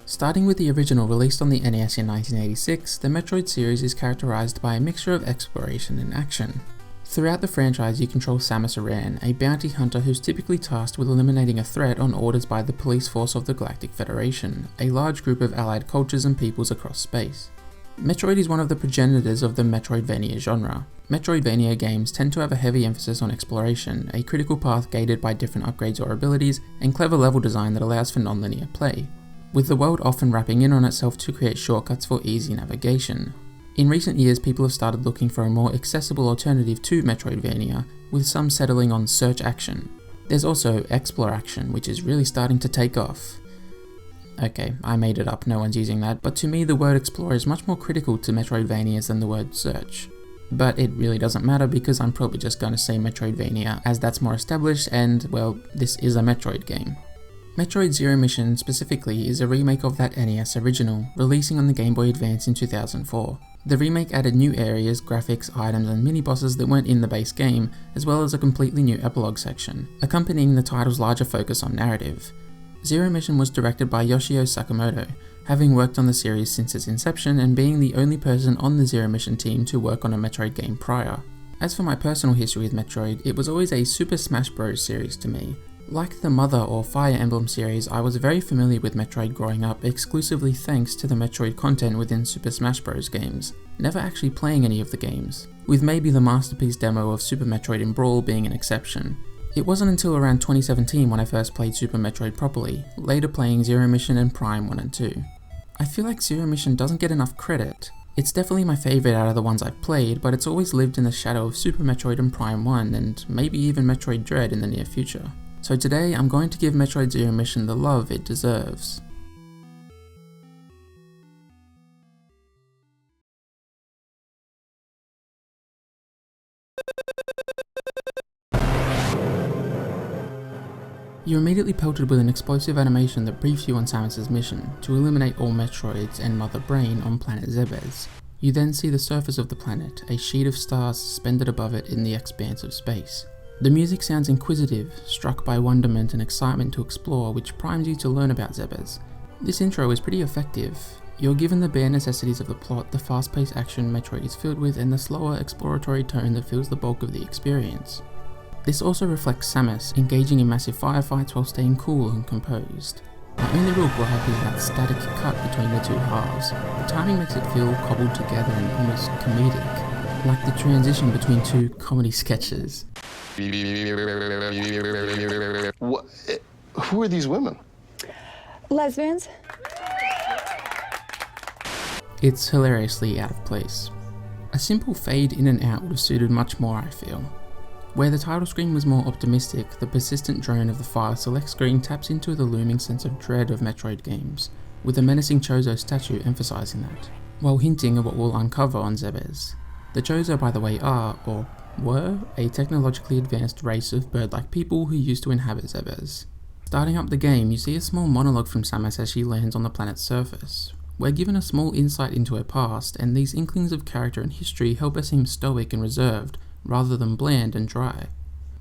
Starting with the original released on the NES in 1986, the Metroid series is characterized by a mixture of exploration and action. Throughout the franchise, you control Samus Aran, a bounty hunter who's typically tasked with eliminating a threat on orders by the police force of the Galactic Federation, a large group of allied cultures and peoples across space. Metroid is one of the progenitors of the Metroidvania genre. Metroidvania games tend to have a heavy emphasis on exploration, a critical path gated by different upgrades or abilities, and clever level design that allows for non-linear play, with the world often wrapping in on itself to create shortcuts for easy navigation. In recent years, people have started looking for a more accessible alternative to Metroidvania, with some settling on search action. There's also Exploraction, which is really starting to take off. Okay, I made it up, no one's using that, but to me the word explore is much more critical to Metroidvanias than the word search. But it really doesn't matter because I'm probably just going to say Metroidvania as that's more established and, well, this is a Metroid game. Metroid Zero Mission specifically is a remake of that NES original, releasing on the Game Boy Advance in 2004. The remake added new areas, graphics, items and mini-bosses that weren't in the base game, as well as a completely new epilogue section, accompanying the title's larger focus on narrative. Zero Mission was directed by Yoshio Sakamoto, having worked on the series since its inception and being the only person on the Zero Mission team to work on a Metroid game prior. As for my personal history with Metroid, it was always a Super Smash Bros. Series to me. Like the Mother or Fire Emblem series, I was very familiar with Metroid growing up exclusively thanks to the Metroid content within Super Smash Bros. Games, never actually playing any of the games, with maybe the Masterpiece demo of Super Metroid in Brawl being an exception. It wasn't until around 2017 when I first played Super Metroid properly, later playing Zero Mission and Prime 1 and 2. I feel like Zero Mission doesn't get enough credit. It's definitely my favourite out of the ones I've played, but it's always lived in the shadow of Super Metroid and Prime 1 and maybe even Metroid Dread in the near future. So today I'm going to give Metroid Zero Mission the love it deserves. You're immediately pelted with an explosive animation that briefs you on Samus' mission, to eliminate all Metroids and Mother Brain on planet Zebes. You then see the surface of the planet, a sheet of stars suspended above it in the expanse of space. The music sounds inquisitive, struck by wonderment and excitement to explore, which primes you to learn about Zebes. This intro is pretty effective. You're given the bare necessities of the plot, the fast-paced action Metroid is filled with, and the slower exploratory tone that fills the bulk of the experience. This also reflects Samus, engaging in massive firefights while staying cool and composed. My only real gripe is that static cut between the two halves. The timing makes it feel cobbled together and almost comedic, like the transition between two comedy sketches. What? Who are these women? Lesbians? It's hilariously out of place. A simple fade in and out would have suited much more, I feel. Where the title screen was more optimistic, the persistent drone of the file select screen taps into the looming sense of dread of Metroid games, with the menacing Chozo statue emphasizing that, while hinting at what we'll uncover on Zebes. The Chozo, by the way, are, or were, a technologically advanced race of bird-like people who used to inhabit Zebes. Starting up the game, you see a small monologue from Samus as she lands on the planet's surface. We're given a small insight into her past, and these inklings of character and history help her seem stoic and reserved, rather than bland and dry.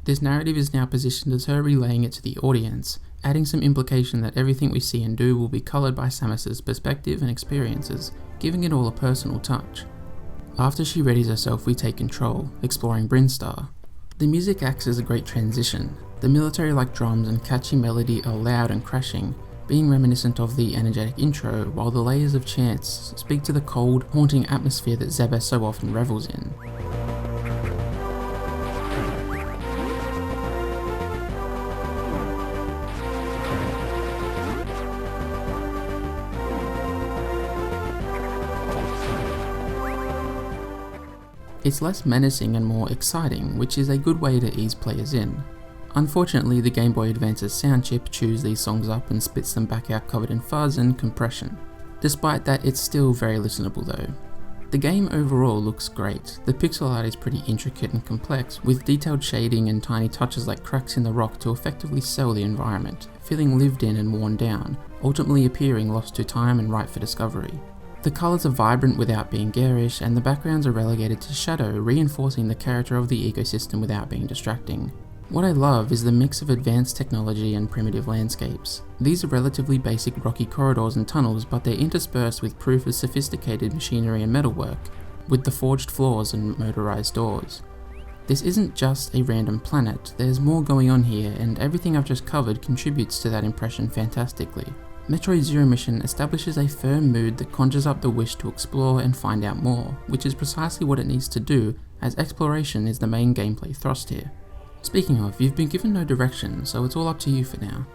This narrative is now positioned as her relaying it to the audience, adding some implication that everything we see and do will be coloured by Samus's perspective and experiences, giving it all a personal touch. After she readies herself, we take control, exploring Brinstar. The music acts as a great transition. The military-like drums and catchy melody are loud and crashing, being reminiscent of the energetic intro, while the layers of chants speak to the cold, haunting atmosphere that Zebes so often revels in. It's less menacing and more exciting, which is a good way to ease players in. Unfortunately, the Game Boy Advance's sound chip chews these songs up and spits them back out covered in fuzz and compression. Despite that, it's still very listenable though. The game overall looks great. The pixel art is pretty intricate and complex, with detailed shading and tiny touches like cracks in the rock to effectively sell the environment, feeling lived in and worn down, ultimately appearing lost to time and ripe for discovery. The colours are vibrant without being garish, and the backgrounds are relegated to shadow, reinforcing the character of the ecosystem without being distracting. What I love is the mix of advanced technology and primitive landscapes. These are relatively basic rocky corridors and tunnels, but they're interspersed with proof of sophisticated machinery and metalwork, with the forged floors and motorized doors. This isn't just a random planet, there's more going on here, and everything I've just covered contributes to that impression fantastically. Metroid Zero Mission establishes a firm mood that conjures up the wish to explore and find out more, which is precisely what it needs to do, as exploration is the main gameplay thrust here. Speaking of, you've been given no direction, so it's all up to you for now.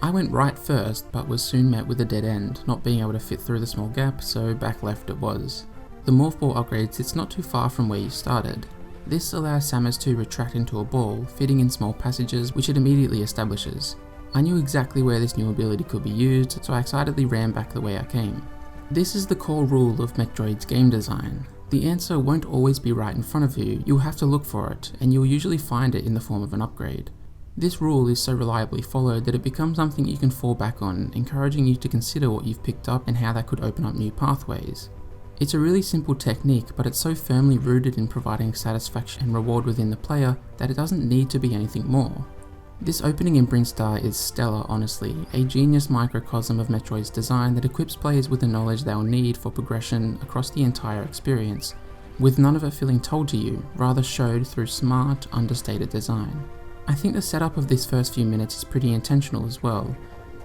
I went right first, but was soon met with a dead end, not being able to fit through the small gap, so back left it was. The Morph Ball upgrade sits not too far from where you started. This allows Samus to retract into a ball, fitting in small passages, which it immediately establishes. I knew exactly where this new ability could be used, so I excitedly ran back the way I came. This is the core rule of Metroid's game design. The answer won't always be right in front of you, you'll have to look for it, and you'll usually find it in the form of an upgrade. This rule is so reliably followed that it becomes something you can fall back on, encouraging you to consider what you've picked up and how that could open up new pathways. It's a really simple technique, but it's so firmly rooted in providing satisfaction and reward within the player that it doesn't need to be anything more. This opening in Brinstar is stellar, honestly, a genius microcosm of Metroid's design that equips players with the knowledge they'll need for progression across the entire experience, with none of it feeling told to you, rather showed through smart, understated design. I think the setup of these first few minutes is pretty intentional as well.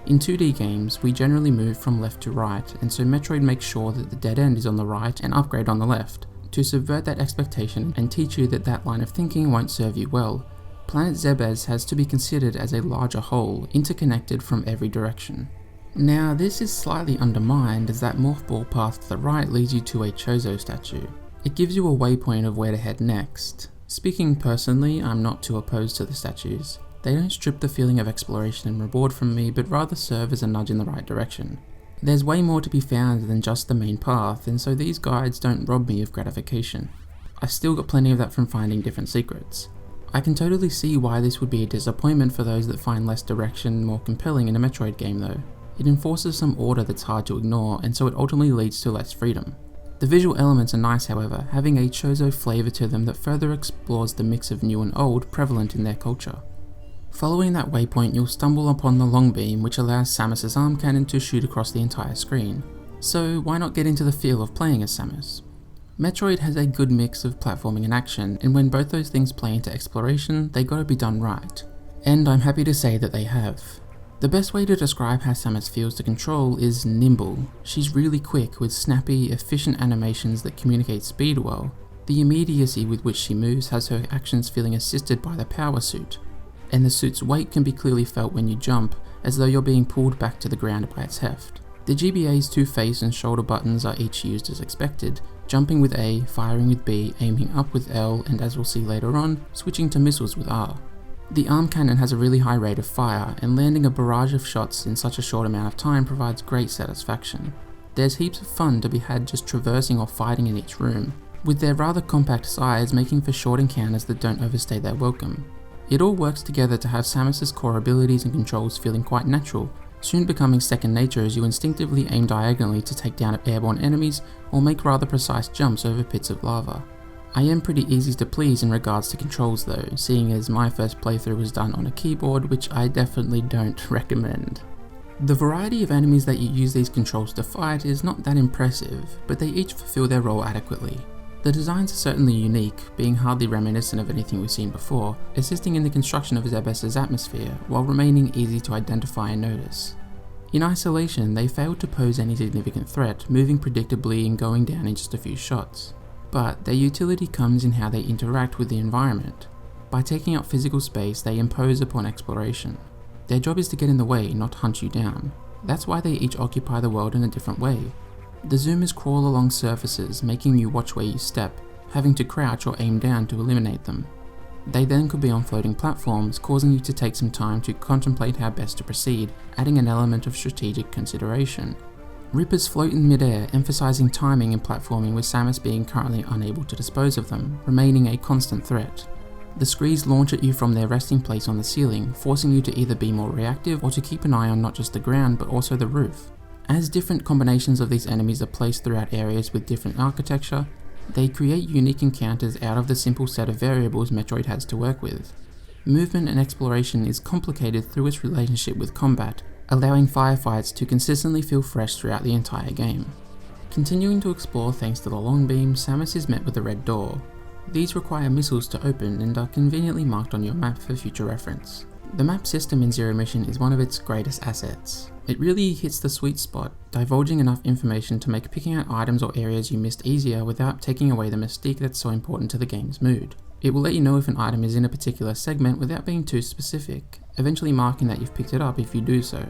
In 2D games, we generally move from left to right, and so Metroid makes sure that the dead end is on the right and upgrade on the left, to subvert that expectation and teach you that that line of thinking won't serve you well. Planet Zebes has to be considered as a larger whole, interconnected from every direction. Now, this is slightly undermined as that Morph Ball path to the right leads you to a Chozo statue. It gives you a waypoint of where to head next. Speaking personally, I'm not too opposed to the statues. They don't strip the feeling of exploration and reward from me, but rather serve as a nudge in the right direction. There's way more to be found than just the main path, and so these guides don't rob me of gratification. I've still got plenty of that from finding different secrets. I can totally see why this would be a disappointment for those that find less direction more compelling in a Metroid game though. It enforces some order that's hard to ignore, and so it ultimately leads to less freedom. The visual elements are nice however, having a Chozo flavour to them that further explores the mix of new and old prevalent in their culture. Following that waypoint, you'll stumble upon the long beam, which allows Samus's arm cannon to shoot across the entire screen. So why not get into the feel of playing as Samus? Metroid has a good mix of platforming and action, and when both those things play into exploration, they gotta be done right. And I'm happy to say that they have. The best way to describe how Samus feels to control is nimble. She's really quick with snappy, efficient animations that communicate speed well. The immediacy with which she moves has her actions feeling assisted by the power suit, and the suit's weight can be clearly felt when you jump, as though you're being pulled back to the ground by its heft. The GBA's two face and shoulder buttons are each used as expected, jumping with A, firing with B, aiming up with L, and as we'll see later on, switching to missiles with R. The arm cannon has a really high rate of fire, and landing a barrage of shots in such a short amount of time provides great satisfaction. There's heaps of fun to be had just traversing or fighting in each room, with their rather compact size making for short encounters that don't overstay their welcome. It all works together to have Samus's core abilities and controls feeling quite natural, soon becoming second nature as you instinctively aim diagonally to take down airborne enemies or make rather precise jumps over pits of lava. I am pretty easy to please in regards to controls though, seeing as my first playthrough was done on a keyboard, which I definitely don't recommend. The variety of enemies that you use these controls to fight is not that impressive, but they each fulfill their role adequately. The designs are certainly unique, being hardly reminiscent of anything we've seen before, assisting in the construction of Zebes' atmosphere, while remaining easy to identify and notice. In isolation, they failed to pose any significant threat, moving predictably and going down in just a few shots. But their utility comes in how they interact with the environment. By taking up physical space, they impose upon exploration. Their job is to get in the way, not hunt you down. That's why they each occupy the world in a different way. The zoomers crawl along surfaces, making you watch where you step, having to crouch or aim down to eliminate them. They then could be on floating platforms, causing you to take some time to contemplate how best to proceed, adding an element of strategic consideration. Rippers float in midair, emphasizing timing and platforming, with Samus being currently unable to dispose of them, remaining a constant threat. The Screes launch at you from their resting place on the ceiling, forcing you to either be more reactive or to keep an eye on not just the ground but also the roof. As different combinations of these enemies are placed throughout areas with different architecture, they create unique encounters out of the simple set of variables Metroid has to work with. Movement and exploration is complicated through its relationship with combat, allowing firefights to consistently feel fresh throughout the entire game. Continuing to explore thanks to the long beam, Samus is met with a red door. These require missiles to open and are conveniently marked on your map for future reference. The map system in Zero Mission is one of its greatest assets. It really hits the sweet spot, divulging enough information to make picking out items or areas you missed easier without taking away the mystique that's so important to the game's mood. It will let you know if an item is in a particular segment without being too specific, eventually marking that you've picked it up if you do so.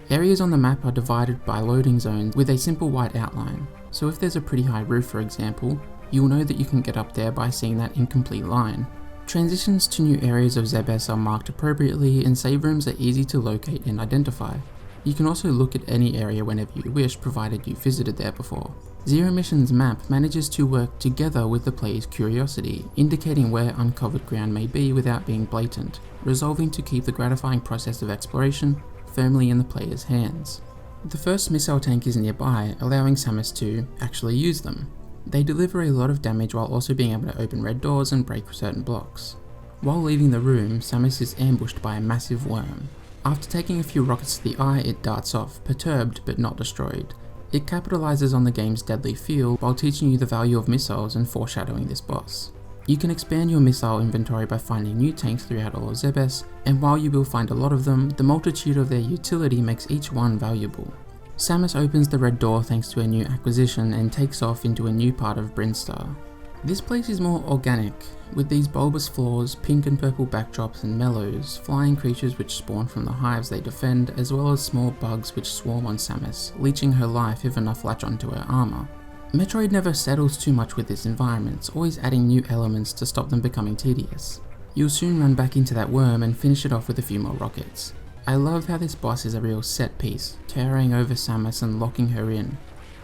Areas on the map are divided by loading zones with a simple white outline, so if there's a pretty high roof for example, you'll know that you can get up there by seeing that incomplete line. Transitions to new areas of Zebes are marked appropriately and save rooms are easy to locate and identify. You can also look at any area whenever you wish, provided you visited there before. Zero Mission's map manages to work together with the player's curiosity, indicating where uncovered ground may be without being blatant, resolving to keep the gratifying process of exploration firmly in the player's hands. The first missile tank is nearby, allowing Samus to actually use them. They deliver a lot of damage while also being able to open red doors and break certain blocks. While leaving the room, Samus is ambushed by a massive worm. After taking a few rockets to the eye, it darts off, perturbed but not destroyed. It capitalizes on the game's deadly feel while teaching you the value of missiles and foreshadowing this boss. You can expand your missile inventory by finding new tanks throughout all of Zebes, and while you will find a lot of them, the multitude of their utility makes each one valuable. Samus opens the red door thanks to a new acquisition and takes off into a new part of Brinstar. This place is more organic, with these bulbous floors, pink and purple backdrops and mellows, flying creatures which spawn from the hives they defend, as well as small bugs which swarm on Samus, leeching her life if enough latch onto her armour. Metroid never settles too much with its environments, always adding new elements to stop them becoming tedious. You'll soon run back into that worm and finish it off with a few more rockets. I love how this boss is a real set piece, towering over Samus and locking her in,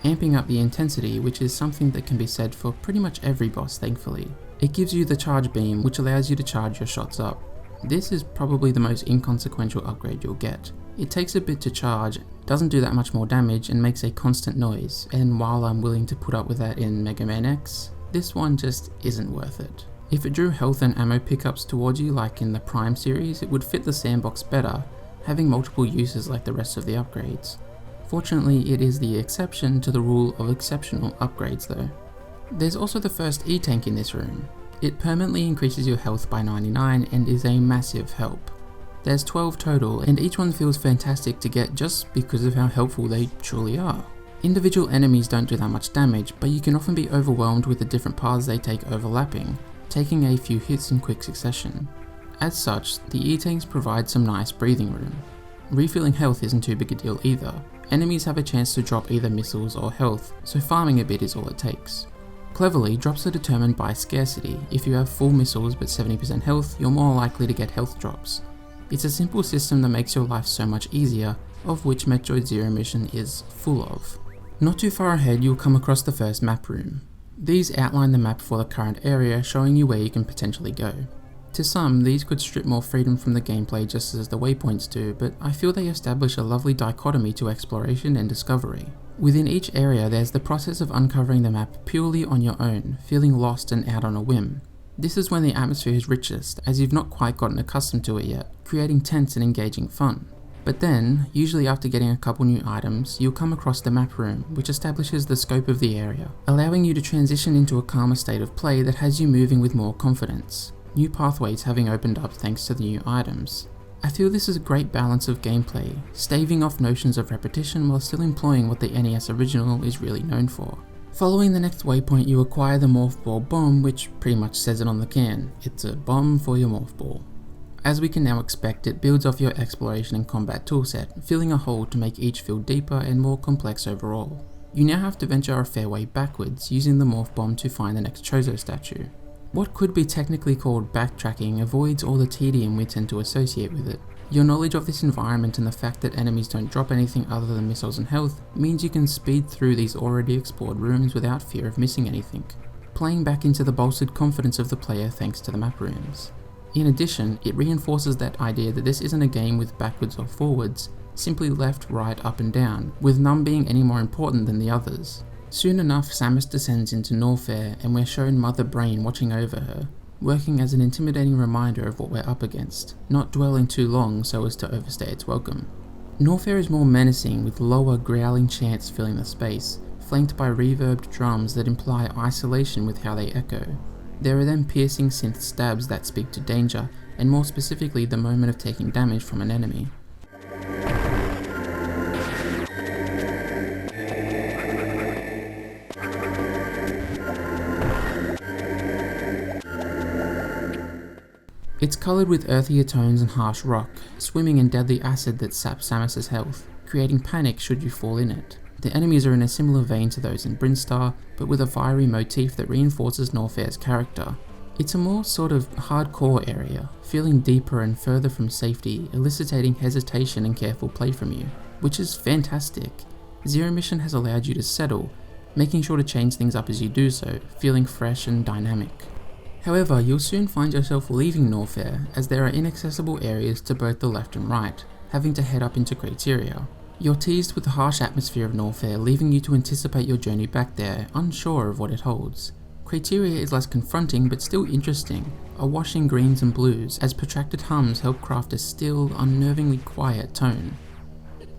amping up the intensity, which is something that can be said for pretty much every boss thankfully. It gives you the charge beam, which allows you to charge your shots up. This is probably the most inconsequential upgrade you'll get. It takes a bit to charge, doesn't do that much more damage and makes a constant noise, and while I'm willing to put up with that in Mega Man X, this one just isn't worth it. If it drew health and ammo pickups towards you like in the Prime series, it would fit the sandbox better, having multiple uses like the rest of the upgrades. Fortunately, it is the exception to the rule of exceptional upgrades though. There's also the first E-tank in this room. It permanently increases your health by 99 and is a massive help. There's 12 total and each one feels fantastic to get just because of how helpful they truly are. Individual enemies don't do that much damage, but you can often be overwhelmed with the different paths they take overlapping, taking a few hits in quick succession. As such, the E-tanks provide some nice breathing room. Refilling health isn't too big a deal either. Enemies have a chance to drop either missiles or health, so farming a bit is all it takes. Cleverly, drops are determined by scarcity. If you have full missiles but 70% health, you're more likely to get health drops. It's a simple system that makes your life so much easier, of which Metroid Zero Mission is full of. Not too far ahead, you'll come across the first map room. These outline the map for the current area, showing you where you can potentially go. To some, these could strip more freedom from the gameplay just as the waypoints do, but I feel they establish a lovely dichotomy to exploration and discovery. Within each area, there's the process of uncovering the map purely on your own, feeling lost and out on a whim. This is when the atmosphere is richest, as you've not quite gotten accustomed to it yet, creating tense and engaging fun. But then, usually after getting a couple new items, you'll come across the map room, which establishes the scope of the area, allowing you to transition into a calmer state of play that has you moving with more confidence. New pathways having opened up thanks to the new items. I feel this is a great balance of gameplay, staving off notions of repetition while still employing what the NES original is really known for. Following the next waypoint, you acquire the Morph Ball Bomb, which pretty much says it on the can. It's a bomb for your Morph Ball. As we can now expect, it builds off your exploration and combat toolset, filling a hole to make each feel deeper and more complex overall. You now have to venture a fair way backwards, using the Morph Bomb to find the next Chozo statue. What could be technically called backtracking avoids all the tedium we tend to associate with it. Your knowledge of this environment and the fact that enemies don't drop anything other than missiles and health means you can speed through these already explored rooms without fear of missing anything, playing back into the bolstered confidence of the player thanks to the map rooms. In addition, it reinforces that idea that this isn't a game with backwards or forwards, simply left, right, up and down, with none being any more important than the others. Soon enough, Samus descends into Norfair and we're shown Mother Brain watching over her. working as an intimidating reminder of what we're up against, not dwelling too long so as to overstay its welcome. Norfair is more menacing, with lower growling chants filling the space, flanked by reverbed drums that imply isolation with how they echo. There are then piercing synth stabs that speak to danger, and more specifically the moment of taking damage from an enemy. It's coloured with earthier tones and harsh rock, swimming in deadly acid that saps Samus's health, creating panic should you fall in it. The enemies are in a similar vein to those in Brinstar, but with a fiery motif that reinforces Norfair's character. It's a more sort of hardcore area, feeling deeper and further from safety, eliciting hesitation and careful play from you, which is fantastic. Zero Mission has allowed you to settle, making sure to change things up as you do so, feeling fresh and dynamic. However, you'll soon find yourself leaving Norfair, as there are inaccessible areas to both the left and right, having to head up into Crateria. You're teased with the harsh atmosphere of Norfair, leaving you to anticipate your journey back there, unsure of what it holds. Crateria is less confronting but still interesting, awash in greens and blues, as protracted hums help craft a still, unnervingly quiet tone.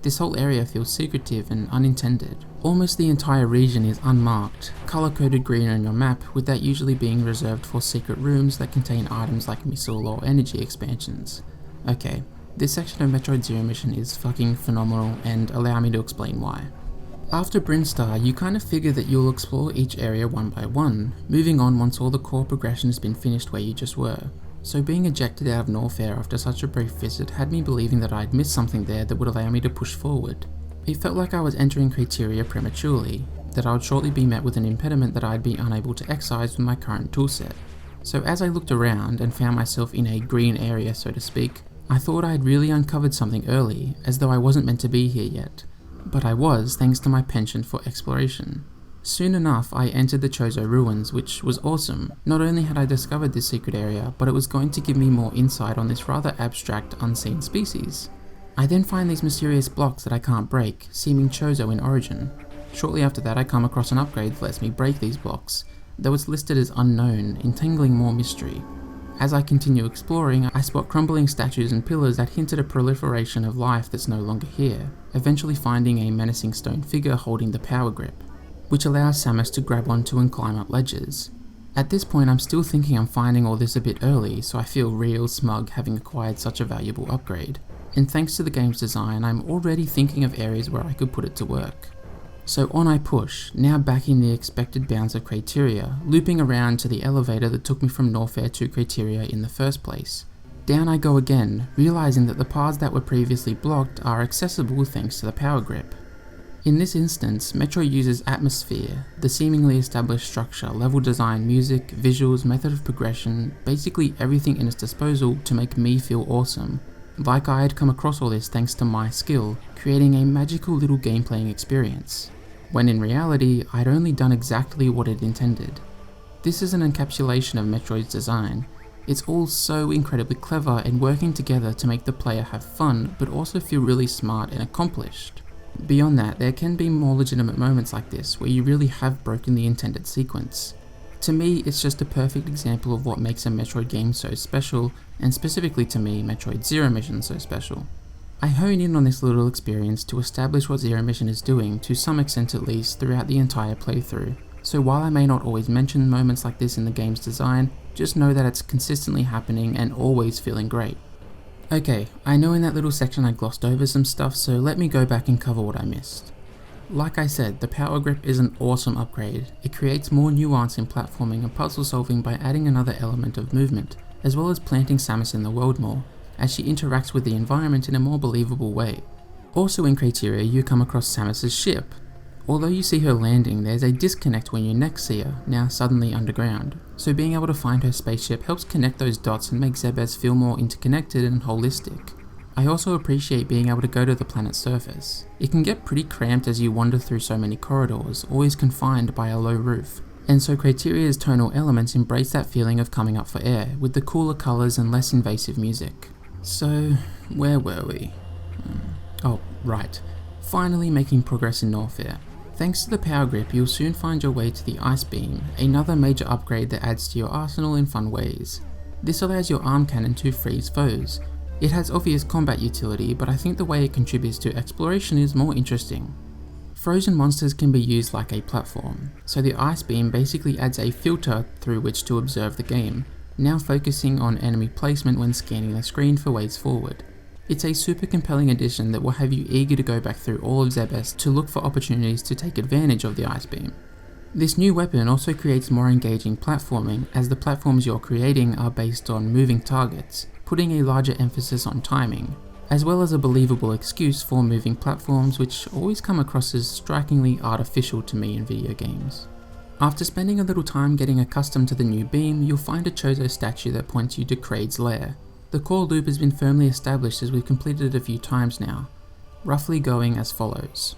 This whole area feels secretive and unintended. Almost the entire region is unmarked, colour-coded green on your map, with that usually being reserved for secret rooms that contain items like missile or energy expansions. Okay, this section of Metroid Zero Mission is fucking phenomenal, and allow me to explain why. After Brinstar, you kind of figure that you'll explore each area one by one, moving on once all the core progression has been finished where you just were. So being ejected out of Norfair after such a brief visit had me believing that I'd missed something there that would allow me to push forward. It felt like I was entering Crateria prematurely, that I would shortly be met with an impediment that I'd be unable to excise with my current toolset. So as I looked around and found myself in a green area, so to speak, I thought I had really uncovered something early, as though I wasn't meant to be here yet. But I was, thanks to my penchant for exploration. Soon enough, I entered the Chozo ruins, which was awesome. Not only had I discovered this secret area, but it was going to give me more insight on this rather abstract, unseen species. I then find these mysterious blocks that I can't break, seeming Chozo in origin. Shortly after that, I come across an upgrade that lets me break these blocks, though it's listed as unknown, entangling more mystery. As I continue exploring, I spot crumbling statues and pillars that hint at a proliferation of life that's no longer here, eventually finding a menacing stone figure holding the power grip, which allows Samus to grab onto and climb up ledges. At this point, I'm still thinking I'm finding all this a bit early, so I feel real smug having acquired such a valuable upgrade. And thanks to the game's design, I'm already thinking of areas where I could put it to work. So on I push, now back in the expected bounds of Crateria, looping around to the elevator that took me from Norfair to Crateria in the first place. Down I go again, realizing that the paths that were previously blocked are accessible thanks to the power grip. In this instance, Metroid uses atmosphere, the seemingly established structure, level design, music, visuals, method of progression, basically everything in its disposal to make me feel awesome. Like I had come across all this thanks to my skill, creating a magical little gameplaying experience, when in reality, I'd only done exactly what it intended. This is an encapsulation of Metroid's design. It's all so incredibly clever and working together to make the player have fun, but also feel really smart and accomplished. Beyond that, there can be more legitimate moments like this, where you really have broken the intended sequence. To me, it's just a perfect example of what makes a Metroid game so special, and specifically to me, Metroid Zero Mission so special. I hone in on this little experience to establish what Zero Mission is doing, to some extent at least, throughout the entire playthrough. So while I may not always mention moments like this in the game's design, just know that it's consistently happening and always feeling great. Okay, I know in that little section I glossed over some stuff, so let me go back and cover what I missed. Like I said, the power grip is an awesome upgrade. It creates more nuance in platforming and puzzle solving by adding another element of movement, as well as planting Samus in the world more, as she interacts with the environment in a more believable way. Also in Crateria, you come across Samus's ship. Although you see her landing, there's a disconnect when you next see her, now suddenly underground. So being able to find her spaceship helps connect those dots and make Zebes feel more interconnected and holistic. I also appreciate being able to go to the planet's surface. It can get pretty cramped as you wander through so many corridors, always confined by a low roof. And so Crateria's tonal elements embrace that feeling of coming up for air, with the cooler colours and less invasive music. So, where were we? Oh, right. Finally making progress in Norfair. Thanks to the power grip, you'll soon find your way to the Ice Beam, another major upgrade that adds to your arsenal in fun ways. This allows your arm cannon to freeze foes. It has obvious combat utility, but I think the way it contributes to exploration is more interesting. Frozen monsters can be used like a platform, so the Ice Beam basically adds a filter through which to observe the game, now focusing on enemy placement when scanning the screen for ways forward. It's a super compelling addition that will have you eager to go back through all of Zebes to look for opportunities to take advantage of the Ice Beam. This new weapon also creates more engaging platforming, as the platforms you're creating are based on moving targets, putting a larger emphasis on timing, as well as a believable excuse for moving platforms, which always come across as strikingly artificial to me in video games. After spending a little time getting accustomed to the new beam, you'll find a Chozo statue that points you to Kraid's lair. The core loop has been firmly established as we've completed it a few times now, roughly going as follows.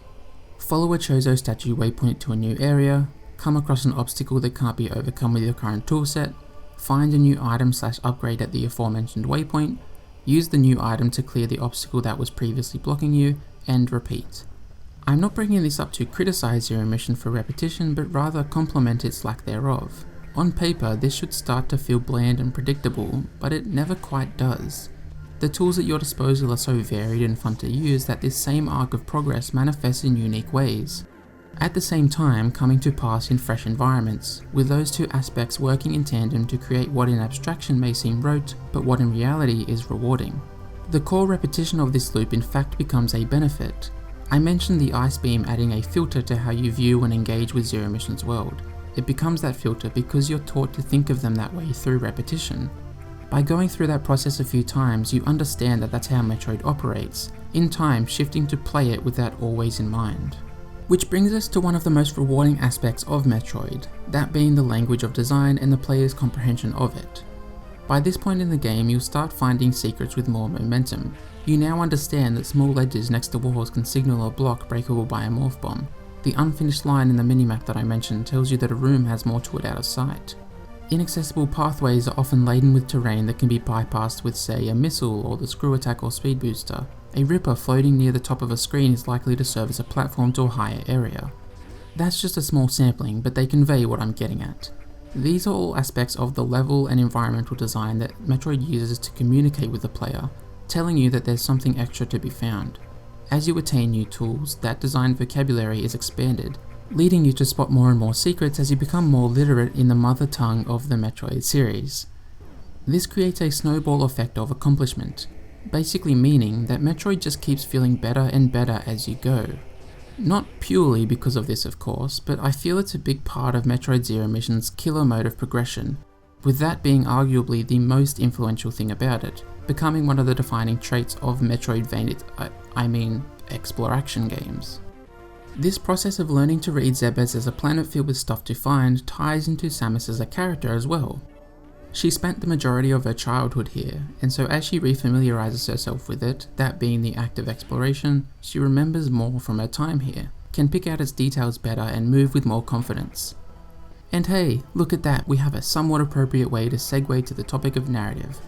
Follow a Chozo statue waypoint to a new area, come across an obstacle that can't be overcome with your current toolset, find a new item/upgrade at the aforementioned waypoint, use the new item to clear the obstacle that was previously blocking you, and repeat. I'm not bringing this up to criticize Zero Mission for repetition, but rather compliment its lack thereof. On paper, this should start to feel bland and predictable, but it never quite does. The tools at your disposal are so varied and fun to use that this same arc of progress manifests in unique ways, at the same time coming to pass in fresh environments, with those two aspects working in tandem to create what in abstraction may seem rote, but what in reality is rewarding. The core repetition of this loop in fact becomes a benefit. I mentioned the Ice Beam adding a filter to how you view and engage with Zero Mission's world. It becomes that filter because you're taught to think of them that way through repetition. By going through that process a few times, you understand that that's how Metroid operates, in time shifting to play it with that always in mind. Which brings us to one of the most rewarding aspects of Metroid, that being the language of design and the player's comprehension of it. By this point in the game, you'll start finding secrets with more momentum. You now understand that small ledges next to walls can signal a block breakable by a morph bomb. The unfinished line in the minimap that I mentioned tells you that a room has more to it out of sight. Inaccessible pathways are often laden with terrain that can be bypassed with, say, a missile or the screw attack or speed booster. A ripper floating near the top of a screen is likely to serve as a platform to a higher area. That's just a small sampling, but they convey what I'm getting at. These are all aspects of the level and environmental design that Metroid uses to communicate with the player, telling you that there's something extra to be found. As you attain new tools, that design vocabulary is expanded, leading you to spot more and more secrets as you become more literate in the mother tongue of the Metroid series. This creates a snowball effect of accomplishment, basically meaning that Metroid just keeps feeling better and better as you go. Not purely because of this, of course, but I feel it's a big part of Metroid Zero Mission's killer mode of progression, with that being arguably the most influential thing about it, becoming one of the defining traits of Metroidvania, exploration games. This process of learning to read Zebes as a planet filled with stuff to find ties into Samus as a character as well. She spent the majority of her childhood here, and so as she refamiliarizes herself with it, that being the act of exploration, she remembers more from her time here, can pick out its details better and move with more confidence. And hey, look at that, we have a somewhat appropriate way to segue to the topic of narrative.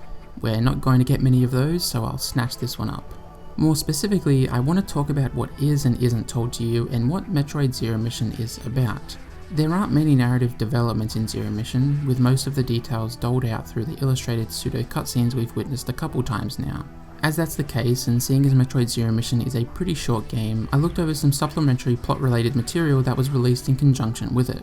We're not going to get many of those, so I'll snatch this one up. More specifically, I want to talk about what is and isn't told to you and what Metroid Zero Mission is about. There aren't many narrative developments in Zero Mission, with most of the details doled out through the illustrated pseudo cutscenes we've witnessed a couple times now. As that's the case, and seeing as Metroid Zero Mission is a pretty short game, I looked over some supplementary plot related material that was released in conjunction with it.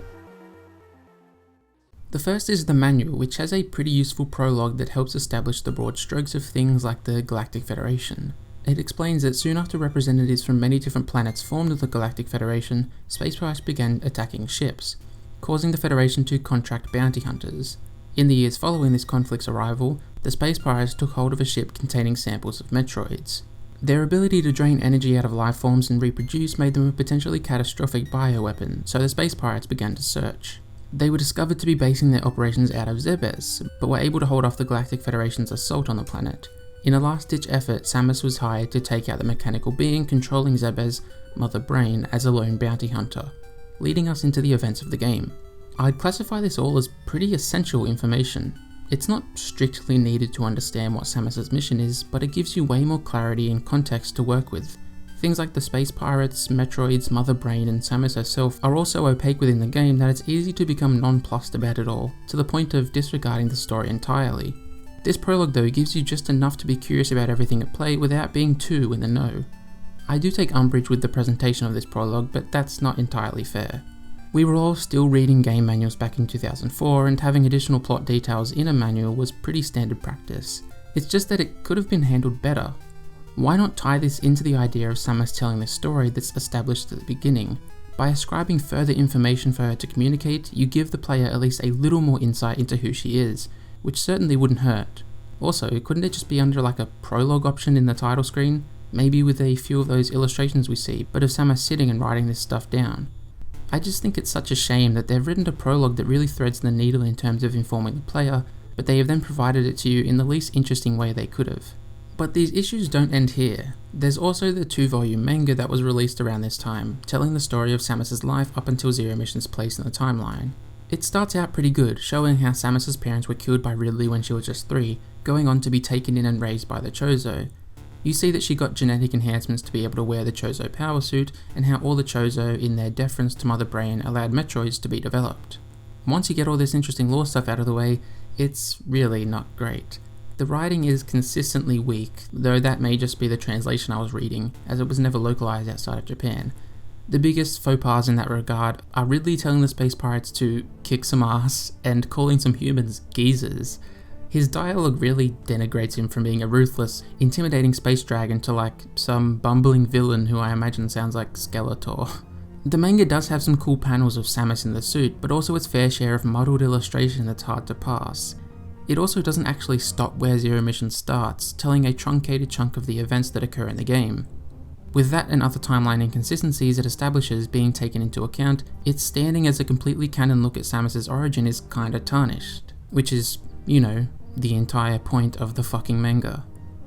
The first is the manual, which has a pretty useful prologue that helps establish the broad strokes of things like the Galactic Federation. It explains that soon after representatives from many different planets formed the Galactic Federation, space pirates began attacking ships, causing the Federation to contract bounty hunters. In the years following this conflict's arrival, the space pirates took hold of a ship containing samples of Metroids. Their ability to drain energy out of life forms and reproduce made them a potentially catastrophic bioweapon, so the space pirates began to search. They were discovered to be basing their operations out of Zebes, but were able to hold off the Galactic Federation's assault on the planet. In a last-ditch effort, Samus was hired to take out the mechanical being controlling Zebes' mother brain as a lone bounty hunter, leading us into the events of the game. I'd classify this all as pretty essential information. It's not strictly needed to understand what Samus' mission is, but it gives you way more clarity and context to work with. Things like the space pirates, Metroid's mother brain and Samus herself are also opaque within the game that it's easy to become nonplussed about it all, to the point of disregarding the story entirely. This prologue though gives you just enough to be curious about everything at play without being too in the know. I do take umbrage with the presentation of this prologue, but that's not entirely fair. We were all still reading game manuals back in 2004, and having additional plot details in a manual was pretty standard practice. It's just that it could have been handled better. Why not tie this into the idea of Samus telling this story that's established at the beginning? By ascribing further information for her to communicate, you give the player at least a little more insight into who she is, which certainly wouldn't hurt. Also, couldn't it just be under like a prologue option in the title screen? Maybe with a few of those illustrations we see, but of Samus sitting and writing this stuff down. I just think it's such a shame that they've written a prologue that really threads the needle in terms of informing the player, but they have then provided it to you in the least interesting way they could have. But these issues don't end here. There's also the 2-volume manga that was released around this time, telling the story of Samus's life up until Zero Mission's place in the timeline. It starts out pretty good, showing how Samus's parents were killed by Ridley when she was just 3, going on to be taken in and raised by the Chozo. You see that she got genetic enhancements to be able to wear the Chozo power suit, and how all the Chozo, in their deference to Mother Brain, allowed Metroids to be developed. Once you get all this interesting lore stuff out of the way, it's really not great. The writing is consistently weak, though that may just be the translation I was reading, as it was never localized outside of Japan. The biggest faux pas in that regard are Ridley telling the space pirates to kick some ass and calling some humans geezers. His dialogue really denigrates him from being a ruthless, intimidating space dragon to like some bumbling villain who I imagine sounds like Skeletor. The manga does have some cool panels of Samus in the suit, but also its fair share of muddled illustration that's hard to pass. It also doesn't actually stop where Zero Mission starts, telling a truncated chunk of the events that occur in the game. With that and other timeline inconsistencies it establishes being taken into account, its standing as a completely canon look at Samus's origin is kinda tarnished. Which is, you know, the entire point of the fucking manga.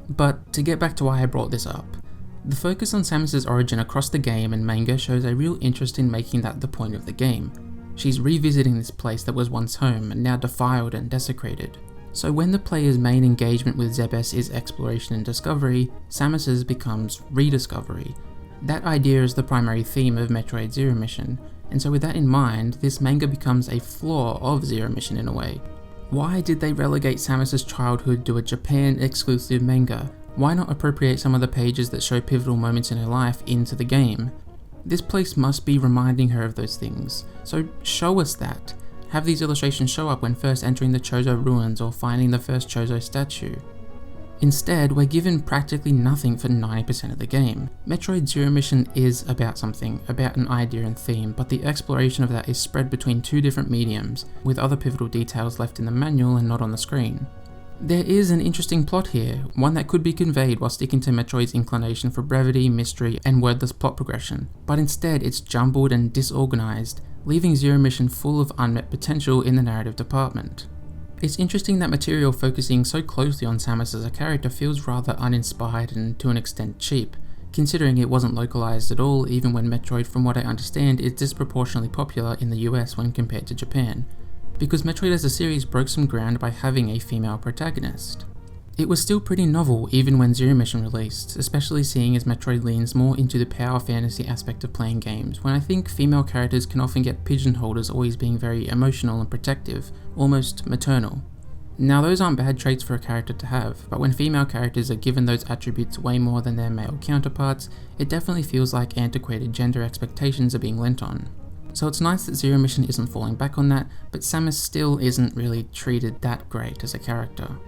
But to get back to why I brought this up, the focus on Samus's origin across the game and manga shows a real interest in making that the point of the game. She's revisiting this place that was once home and now defiled and desecrated. So when the player's main engagement with Zebes is exploration and discovery, Samus's becomes rediscovery. That idea is the primary theme of Metroid Zero Mission, and so with that in mind, this manga becomes a flaw of Zero Mission in a way. Why did they relegate Samus's childhood to a Japan-exclusive manga? Why not appropriate some of the pages that show pivotal moments in her life into the game? This place must be reminding her of those things, so show us that. Have these illustrations show up when first entering the Chozo ruins or finding the first Chozo statue. Instead, we're given practically nothing for 90% of the game. Metroid Zero Mission is about something, about an idea and theme, but the exploration of that is spread between two different mediums, with other pivotal details left in the manual and not on the screen. There is an interesting plot here, one that could be conveyed while sticking to Metroid's inclination for brevity, mystery, and wordless plot progression, but instead it's jumbled and disorganized, leaving Zero Mission full of unmet potential in the narrative department. It's interesting that material focusing so closely on Samus as a character feels rather uninspired and to an extent cheap, considering it wasn't localized at all even when Metroid, from what I understand, is disproportionately popular in the US when compared to Japan, because Metroid as a series broke some ground by having a female protagonist. It was still pretty novel even when Zero Mission released, especially seeing as Metroid leans more into the power fantasy aspect of playing games, when I think female characters can often get pigeonholed as always being very emotional and protective, almost maternal. Now those aren't bad traits for a character to have, but when female characters are given those attributes way more than their male counterparts, it definitely feels like antiquated gender expectations are being lent on. So it's nice that Zero Mission isn't falling back on that, but Samus still isn't really treated that great as a character.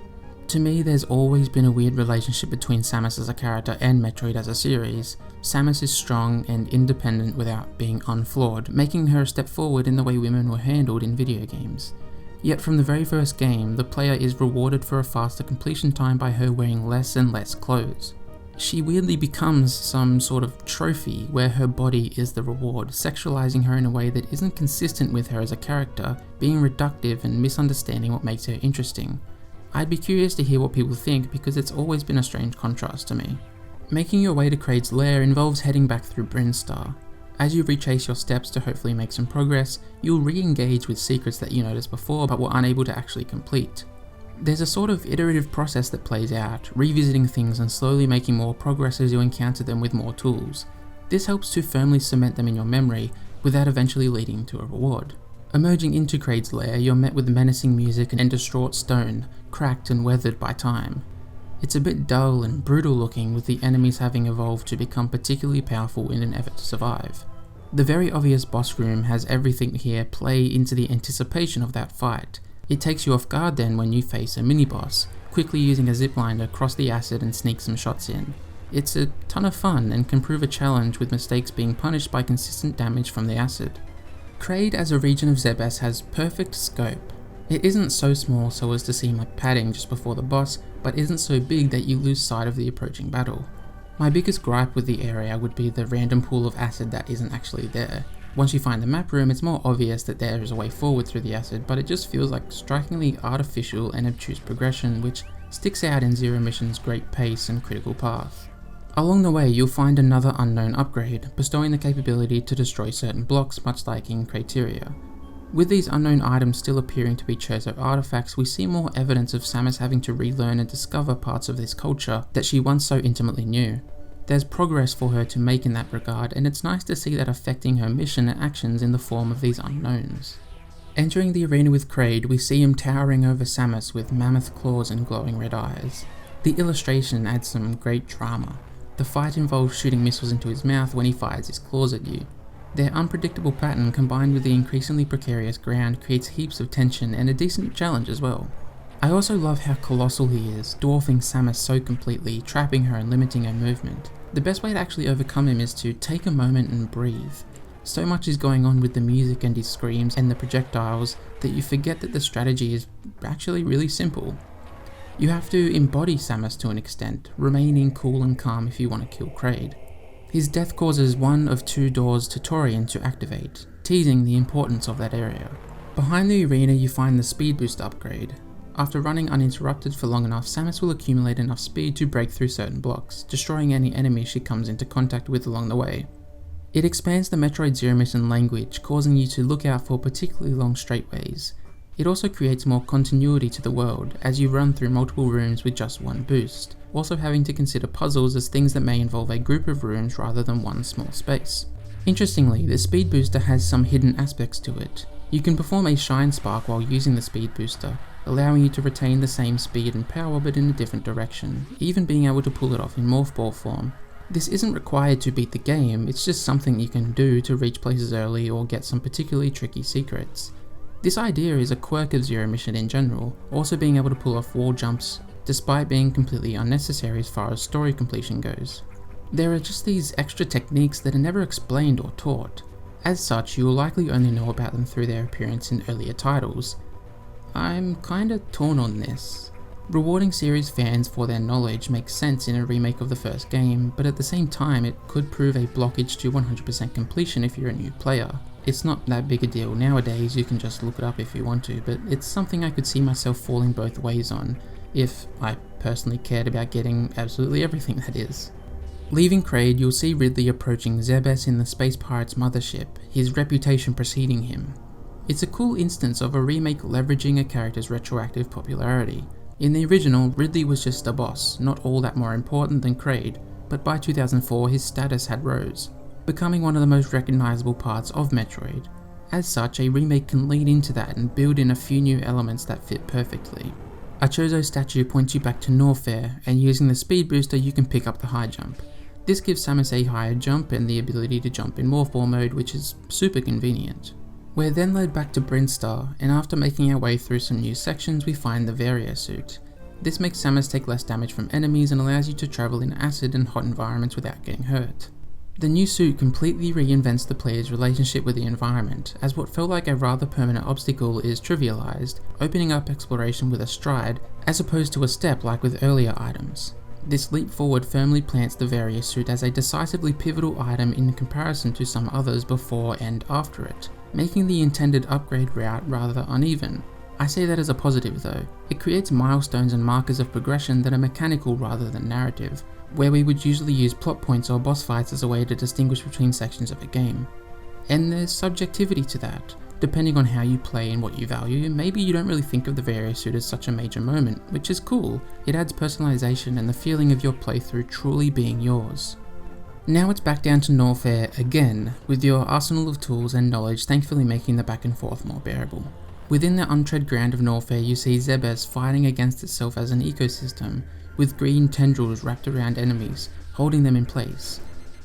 To me, there's always been a weird relationship between Samus as a character and Metroid as a series. Samus is strong and independent without being unflawed, making her a step forward in the way women were handled in video games. Yet from the very first game, the player is rewarded for a faster completion time by her wearing less and less clothes. She weirdly becomes some sort of trophy where her body is the reward, sexualizing her in a way that isn't consistent with her as a character, being reductive and misunderstanding what makes her interesting. I'd be curious to hear what people think because it's always been a strange contrast to me. Making your way to Kraid's lair involves heading back through Brinstar. As you retrace your steps to hopefully make some progress, you'll re-engage with secrets that you noticed before but were unable to actually complete. There's a sort of iterative process that plays out, revisiting things and slowly making more progress as you encounter them with more tools. This helps to firmly cement them in your memory, without eventually leading to a reward. Emerging into Kraid's lair, you're met with menacing music and distraught stone, cracked and weathered by time. It's a bit dull and brutal looking, with the enemies having evolved to become particularly powerful in an effort to survive. The very obvious boss room has everything here play into the anticipation of that fight. It takes you off guard then when you face a mini-boss, quickly using a zipline to cross the acid and sneak some shots in. It's a ton of fun and can prove a challenge, with mistakes being punished by consistent damage from the acid. Kraid as a region of Zebes has perfect scope. It isn't so small so as to seem like padding just before the boss, but isn't so big that you lose sight of the approaching battle. My biggest gripe with the area would be the random pool of acid that isn't actually there. Once you find the map room, it's more obvious that there is a way forward through the acid, but it just feels like strikingly artificial and obtuse progression, which sticks out in Zero Mission's great pace and critical path. Along the way, you'll find another unknown upgrade, bestowing the capability to destroy certain blocks, much like in Crateria. With these unknown items still appearing to be Chozo artifacts, we see more evidence of Samus having to relearn and discover parts of this culture that she once so intimately knew. There's progress for her to make in that regard, and it's nice to see that affecting her mission and actions in the form of these unknowns. Entering the arena with Kraid, we see him towering over Samus with mammoth claws and glowing red eyes. The illustration adds some great drama. The fight involves shooting missiles into his mouth when he fires his claws at you. Their unpredictable pattern, combined with the increasingly precarious ground, creates heaps of tension and a decent challenge as well. I also love how colossal he is, dwarfing Samus so completely, trapping her and limiting her movement. The best way to actually overcome him is to take a moment and breathe. So much is going on with the music and his screams and the projectiles that you forget that the strategy is actually really simple. You have to embody Samus to an extent, remaining cool and calm if you want to kill Kraid. His death causes one of two doors to Tourian to activate, teasing the importance of that area. Behind the arena you find the speed boost upgrade. After running uninterrupted for long enough, Samus will accumulate enough speed to break through certain blocks, destroying any enemy she comes into contact with along the way. It expands the Metroid Zero Mission language, causing you to look out for particularly long straightways. It also creates more continuity to the world, as you run through multiple rooms with just one boost, also having to consider puzzles as things that may involve a group of rooms rather than one small space. Interestingly, the speed booster has some hidden aspects to it. You can perform a shine spark while using the speed booster, allowing you to retain the same speed and power but in a different direction, even being able to pull it off in morph ball form. This isn't required to beat the game, it's just something you can do to reach places early or get some particularly tricky secrets. This idea is a quirk of Zero Mission in general, also being able to pull off wall jumps, despite being completely unnecessary as far as story completion goes. There are just these extra techniques that are never explained or taught. As such, you will likely only know about them through their appearance in earlier titles. I'm kinda torn on this. Rewarding series fans for their knowledge makes sense in a remake of the first game, but at the same time it could prove a blockage to 100% completion if you're a new player. It's not that big a deal nowadays, you can just look it up if you want to, but it's something I could see myself falling both ways on, if I personally cared about getting absolutely everything that is. Leaving Kraid, you'll see Ridley approaching Zebes in the Space Pirate's mothership, his reputation preceding him. It's a cool instance of a remake leveraging a character's retroactive popularity. In the original, Ridley was just a boss, not all that more important than Kraid, but by 2004 his status had rose, becoming one of the most recognisable parts of Metroid. As such, a remake can lean into that and build in a few new elements that fit perfectly. A Chozo statue points you back to Norfair, and using the speed booster you can pick up the high jump. This gives Samus a higher jump and the ability to jump in morph ball mode, which is super convenient. We're then led back to Brinstar, and after making our way through some new sections we find the Varia suit. This makes Samus take less damage from enemies and allows you to travel in acid and hot environments without getting hurt. The new suit completely reinvents the player's relationship with the environment, as what felt like a rather permanent obstacle is trivialized, opening up exploration with a stride, as opposed to a step like with earlier items. This leap forward firmly plants the Varia suit as a decisively pivotal item in comparison to some others before and after it, making the intended upgrade route rather uneven. I say that as a positive though. It creates milestones and markers of progression that are mechanical rather than narrative, where we would usually use plot points or boss fights as a way to distinguish between sections of a game. And there's subjectivity to that. Depending on how you play and what you value, maybe you don't really think of the various suit as such a major moment, which is cool. It adds personalization and the feeling of your playthrough truly being yours. Now it's back down to Norfair again, with your arsenal of tools and knowledge thankfully making the back and forth more bearable. Within the untread ground of Norfair, you see Zebes fighting against itself as an ecosystem, with green tendrils wrapped around enemies, holding them in place.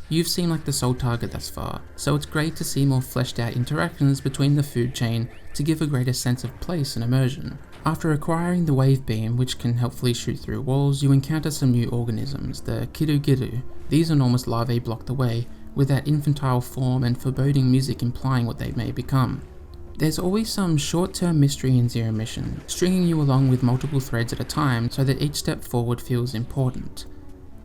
You've seemed like the sole target thus far, so it's great to see more fleshed out interactions between the food chain to give a greater sense of place and immersion. After acquiring the wave beam, which can helpfully shoot through walls, you encounter some new organisms, the Kiru. These enormous larvae block the way, with that infantile form and foreboding music implying what they may become. There's always some short-term mystery in Zero Mission, stringing you along with multiple threads at a time so that each step forward feels important.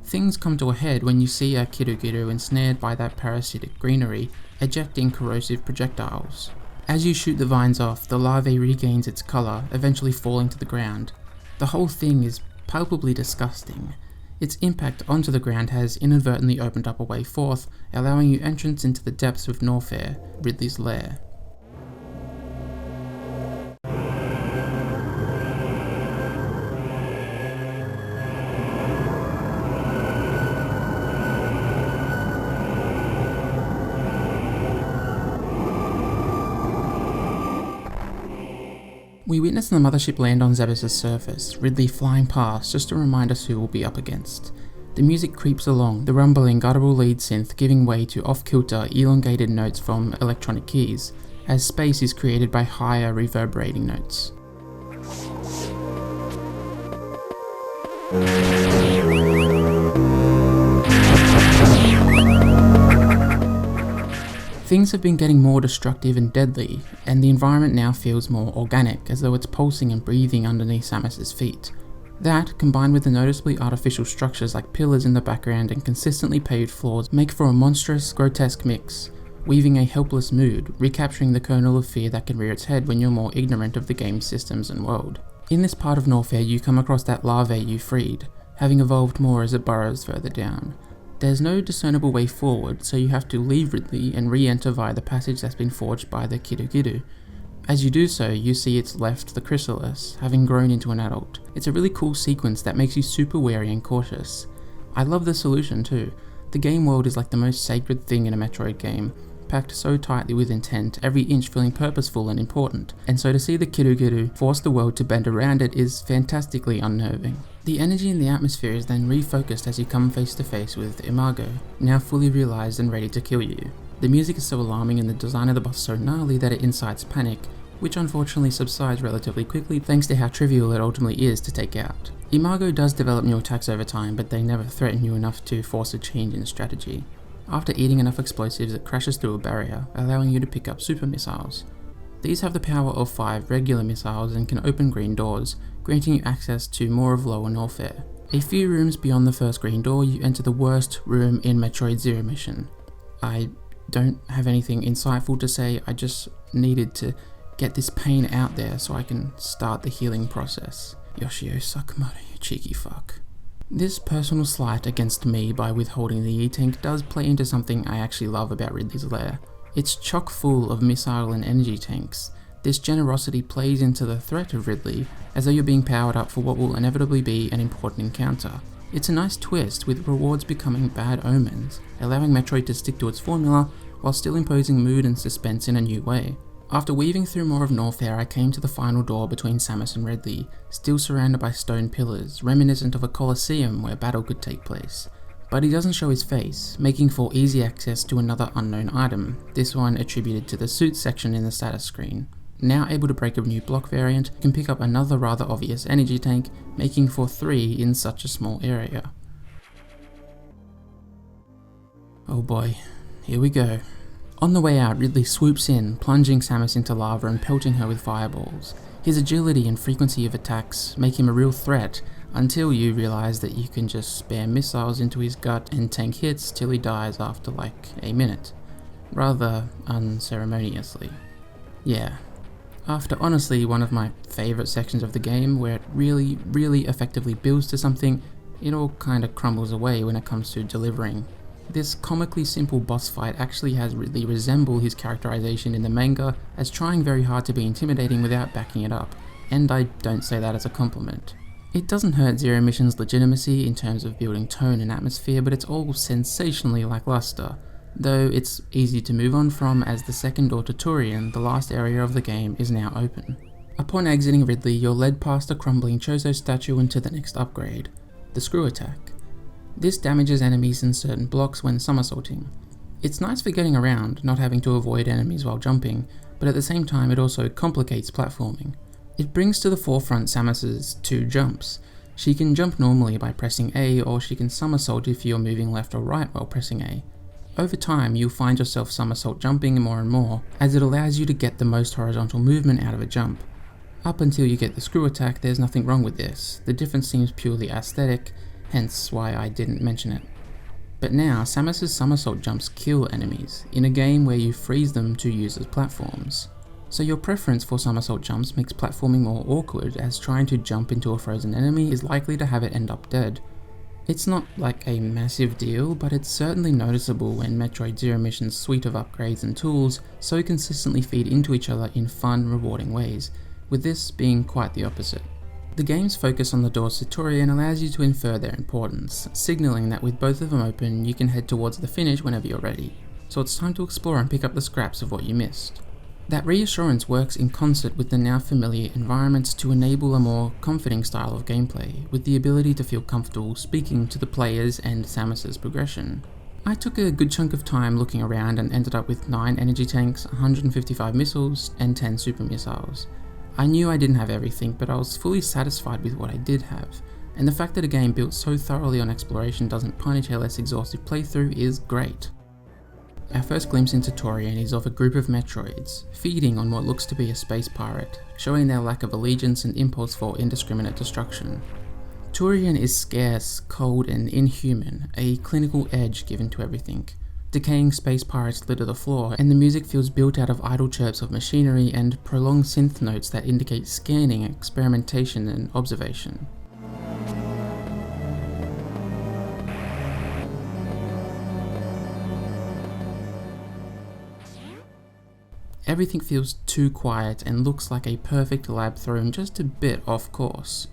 Things come to a head when you see a Kiru ensnared by that parasitic greenery, ejecting corrosive projectiles. As you shoot the vines off, the larvae regains its colour, eventually falling to the ground. The whole thing is palpably disgusting. Its impact onto the ground has inadvertently opened up a way forth, allowing you entrance into the depths of Norfair, Ridley's lair. We witness the mothership land on Zebes' surface, Ridley flying past just to remind us who we'll be up against. The music creeps along, the rumbling guttural lead synth giving way to off-kilter, elongated notes from electronic keys, as space is created by higher reverberating notes. Things have been getting more destructive and deadly, and the environment now feels more organic, as though it's pulsing and breathing underneath Samus's feet. That, combined with the noticeably artificial structures like pillars in the background and consistently paved floors, make for a monstrous, grotesque mix, weaving a helpless mood, recapturing the kernel of fear that can rear its head when you're more ignorant of the game's systems and world. In this part of Norfair, you come across that larvae you freed, having evolved more as it burrows further down. There's no discernible way forward, so you have to leave Ridley and re-enter via the passage that's been forged by the Kiru. As you do so, you see it's left the chrysalis, having grown into an adult. It's a really cool sequence that makes you super wary and cautious. I love the solution too. The game world is like the most sacred thing in a Metroid game, packed so tightly with intent, every inch feeling purposeful and important, and so to see the Kiru force the world to bend around it is fantastically unnerving. The energy in the atmosphere is then refocused as you come face to face with Imago, now fully realised and ready to kill you. The music is so alarming and the design of the boss so gnarly that it incites panic, which unfortunately subsides relatively quickly thanks to how trivial it ultimately is to take out. Imago does develop new attacks over time, but they never threaten you enough to force a change in strategy. After eating enough explosives, it crashes through a barrier, allowing you to pick up super missiles. These have the power of 5 regular missiles and can open green doors, granting you access to more of Lower Norfair. A few rooms beyond the first green door, you enter the worst room in Metroid Zero Mission. I don't have anything insightful to say, I just needed to get this pain out there so I can start the healing process. Yoshio Sakamoto, you cheeky fuck. This personal slight against me by withholding the E-Tank does play into something I actually love about Ridley's lair. It's chock full of missile and energy tanks. This generosity plays into the threat of Ridley, as though you're being powered up for what will inevitably be an important encounter. It's a nice twist, with rewards becoming bad omens, allowing Metroid to stick to its formula, while still imposing mood and suspense in a new way. After weaving through more of Norfair, I came to the final door between Samus and Ridley, still surrounded by stone pillars, reminiscent of a coliseum where battle could take place. But he doesn't show his face, making for easy access to another unknown item, this one attributed to the suit section in the status screen. Now able to break a new block variant, you can pick up another rather obvious energy tank, making for 3 in such a small area. Oh boy, here we go. On the way out, Ridley swoops in, plunging Samus into lava and pelting her with fireballs. His agility and frequency of attacks make him a real threat, until you realise that you can just spam missiles into his gut and tank hits till he dies after like a minute. Rather unceremoniously. Yeah. After honestly one of my favourite sections of the game, where it really effectively builds to something, it all kinda crumbles away when it comes to delivering. This comically simple boss fight actually has Ridley resemble his characterization in the manga as trying very hard to be intimidating without backing it up, and I don't say that as a compliment. It doesn't hurt Zero Mission's legitimacy in terms of building tone and atmosphere, but it's all sensationally lackluster, though it's easy to move on from as the second door to Tourian, the last area of the game, is now open. Upon exiting Ridley, you're led past a crumbling Chozo statue into the next upgrade, the Screw Attack. This damages enemies in certain blocks when somersaulting. It's nice for getting around, not having to avoid enemies while jumping, but at the same time it also complicates platforming. It brings to the forefront Samus's 2 jumps. She can jump normally by pressing A, or she can somersault if you're moving left or right while pressing A. Over time, you'll find yourself somersault jumping more and more, as it allows you to get the most horizontal movement out of a jump. Up until you get the Screw Attack, there's nothing wrong with this. The difference seems purely aesthetic, hence why I didn't mention it. But now, Samus's somersault jumps kill enemies, in a game where you freeze them to use as platforms. So your preference for somersault jumps makes platforming more awkward, as trying to jump into a frozen enemy is likely to have it end up dead. It's not like a massive deal, but it's certainly noticeable when Metroid Zero Mission's suite of upgrades and tools so consistently feed into each other in fun, rewarding ways, with this being quite the opposite. The game's focus on the doors to Tourian allows you to infer their importance, signalling that with both of them open, you can head towards the finish whenever you're ready. So it's time to explore and pick up the scraps of what you missed. That reassurance works in concert with the now familiar environments to enable a more comforting style of gameplay, with the ability to feel comfortable speaking to the players and Samus's progression. I took a good chunk of time looking around and ended up with 9 energy tanks, 155 missiles, and 10 super missiles. I knew I didn't have everything, but I was fully satisfied with what I did have, and the fact that a game built so thoroughly on exploration doesn't punish a less exhaustive playthrough is great. Our first glimpse into Tourian is of a group of Metroids, feeding on what looks to be a space pirate, showing their lack of allegiance and impulse for indiscriminate destruction. Tourian is scarce, cold and inhuman, a clinical edge given to everything. Decaying space pirates litter the floor, and the music feels built out of idle chirps of machinery and prolonged synth notes that indicate scanning, experimentation, and observation. Everything feels too quiet and looks like a perfect lab thrown just a bit off course.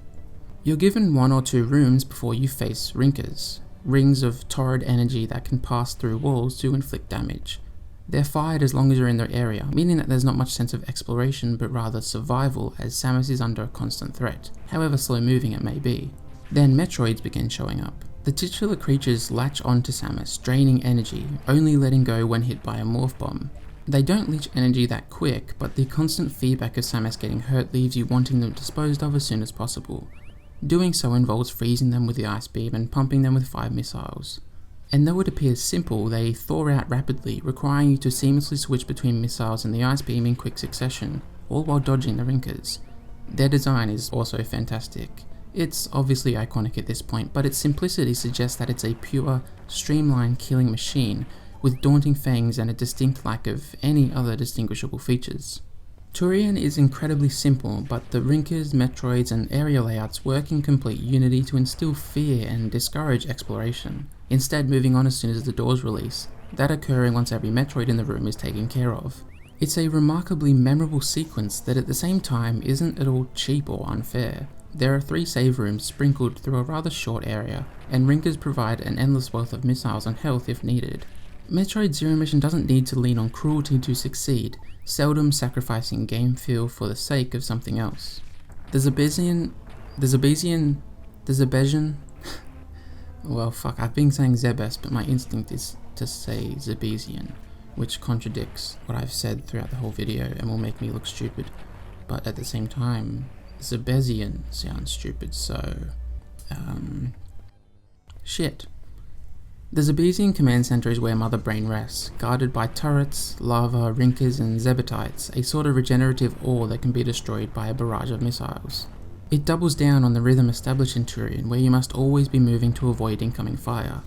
You're given 1 or 2 rooms before you face rinkers. Rings of torrid energy that can pass through walls to inflict damage. They're fired as long as you're in their area, meaning that there's not much sense of exploration but rather survival, as Samus is under a constant threat, however slow moving it may be. Then Metroids begin showing up. The titular creatures latch onto Samus, draining energy, only letting go when hit by a morph bomb. They don't leech energy that quick, but the constant feedback of Samus getting hurt leaves you wanting them disposed of as soon as possible. Doing so involves freezing them with the ice beam and pumping them with 5 missiles. And though it appears simple, they thaw out rapidly, requiring you to seamlessly switch between missiles and the ice beam in quick succession, all while dodging the rinkers. Their design is also fantastic. It's obviously iconic at this point, but its simplicity suggests that it's a pure, streamlined killing machine, with daunting fangs and a distinct lack of any other distinguishable features. Tourian is incredibly simple, but the rinkers, Metroids and area layouts work in complete unity to instill fear and discourage exploration, instead moving on as soon as the doors release, that occurring once every Metroid in the room is taken care of. It's a remarkably memorable sequence that at the same time isn't at all cheap or unfair. There are 3 save rooms sprinkled through a rather short area, and rinkers provide an endless wealth of missiles and health if needed. Metroid Zero Mission doesn't need to lean on cruelty to succeed, seldom sacrificing game feel for the sake of something else. The Zebezian, well fuck, I've been saying Zebes, but my instinct is to say Zebezian, which contradicts what I've said throughout the whole video and will make me look stupid, but at the same time, Zebezian sounds stupid, so, shit. The Zebezian command center is where Mother Brain rests, guarded by turrets, lava, rinkers and zebetites, a sort of regenerative ore that can be destroyed by a barrage of missiles. It doubles down on the rhythm established in Tourian, where you must always be moving to avoid incoming fire.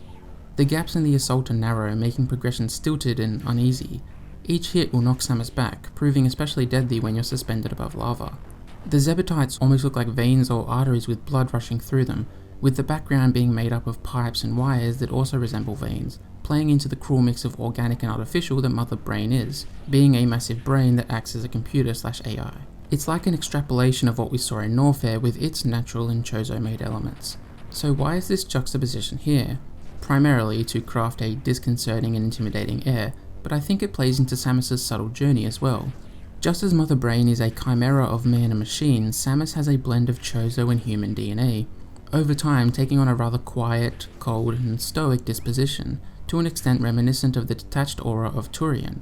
The gaps in the assault are narrow, making progression stilted and uneasy. Each hit will knock Samus back, proving especially deadly when you're suspended above lava. The zebetites almost look like veins or arteries with blood rushing through them, with the background being made up of pipes and wires that also resemble veins, playing into the cruel mix of organic and artificial that Mother Brain is, being a massive brain that acts as a computer/AI. It's like an extrapolation of what we saw in Norfair with its natural and Chozo-made elements. So why is this juxtaposition here? Primarily to craft a disconcerting and intimidating air, but I think it plays into Samus's subtle journey as well. Just as Mother Brain is a chimera of man and machine, Samus has a blend of Chozo and human DNA, over time taking on a rather quiet, cold, and stoic disposition, to an extent reminiscent of the detached aura of Tourian.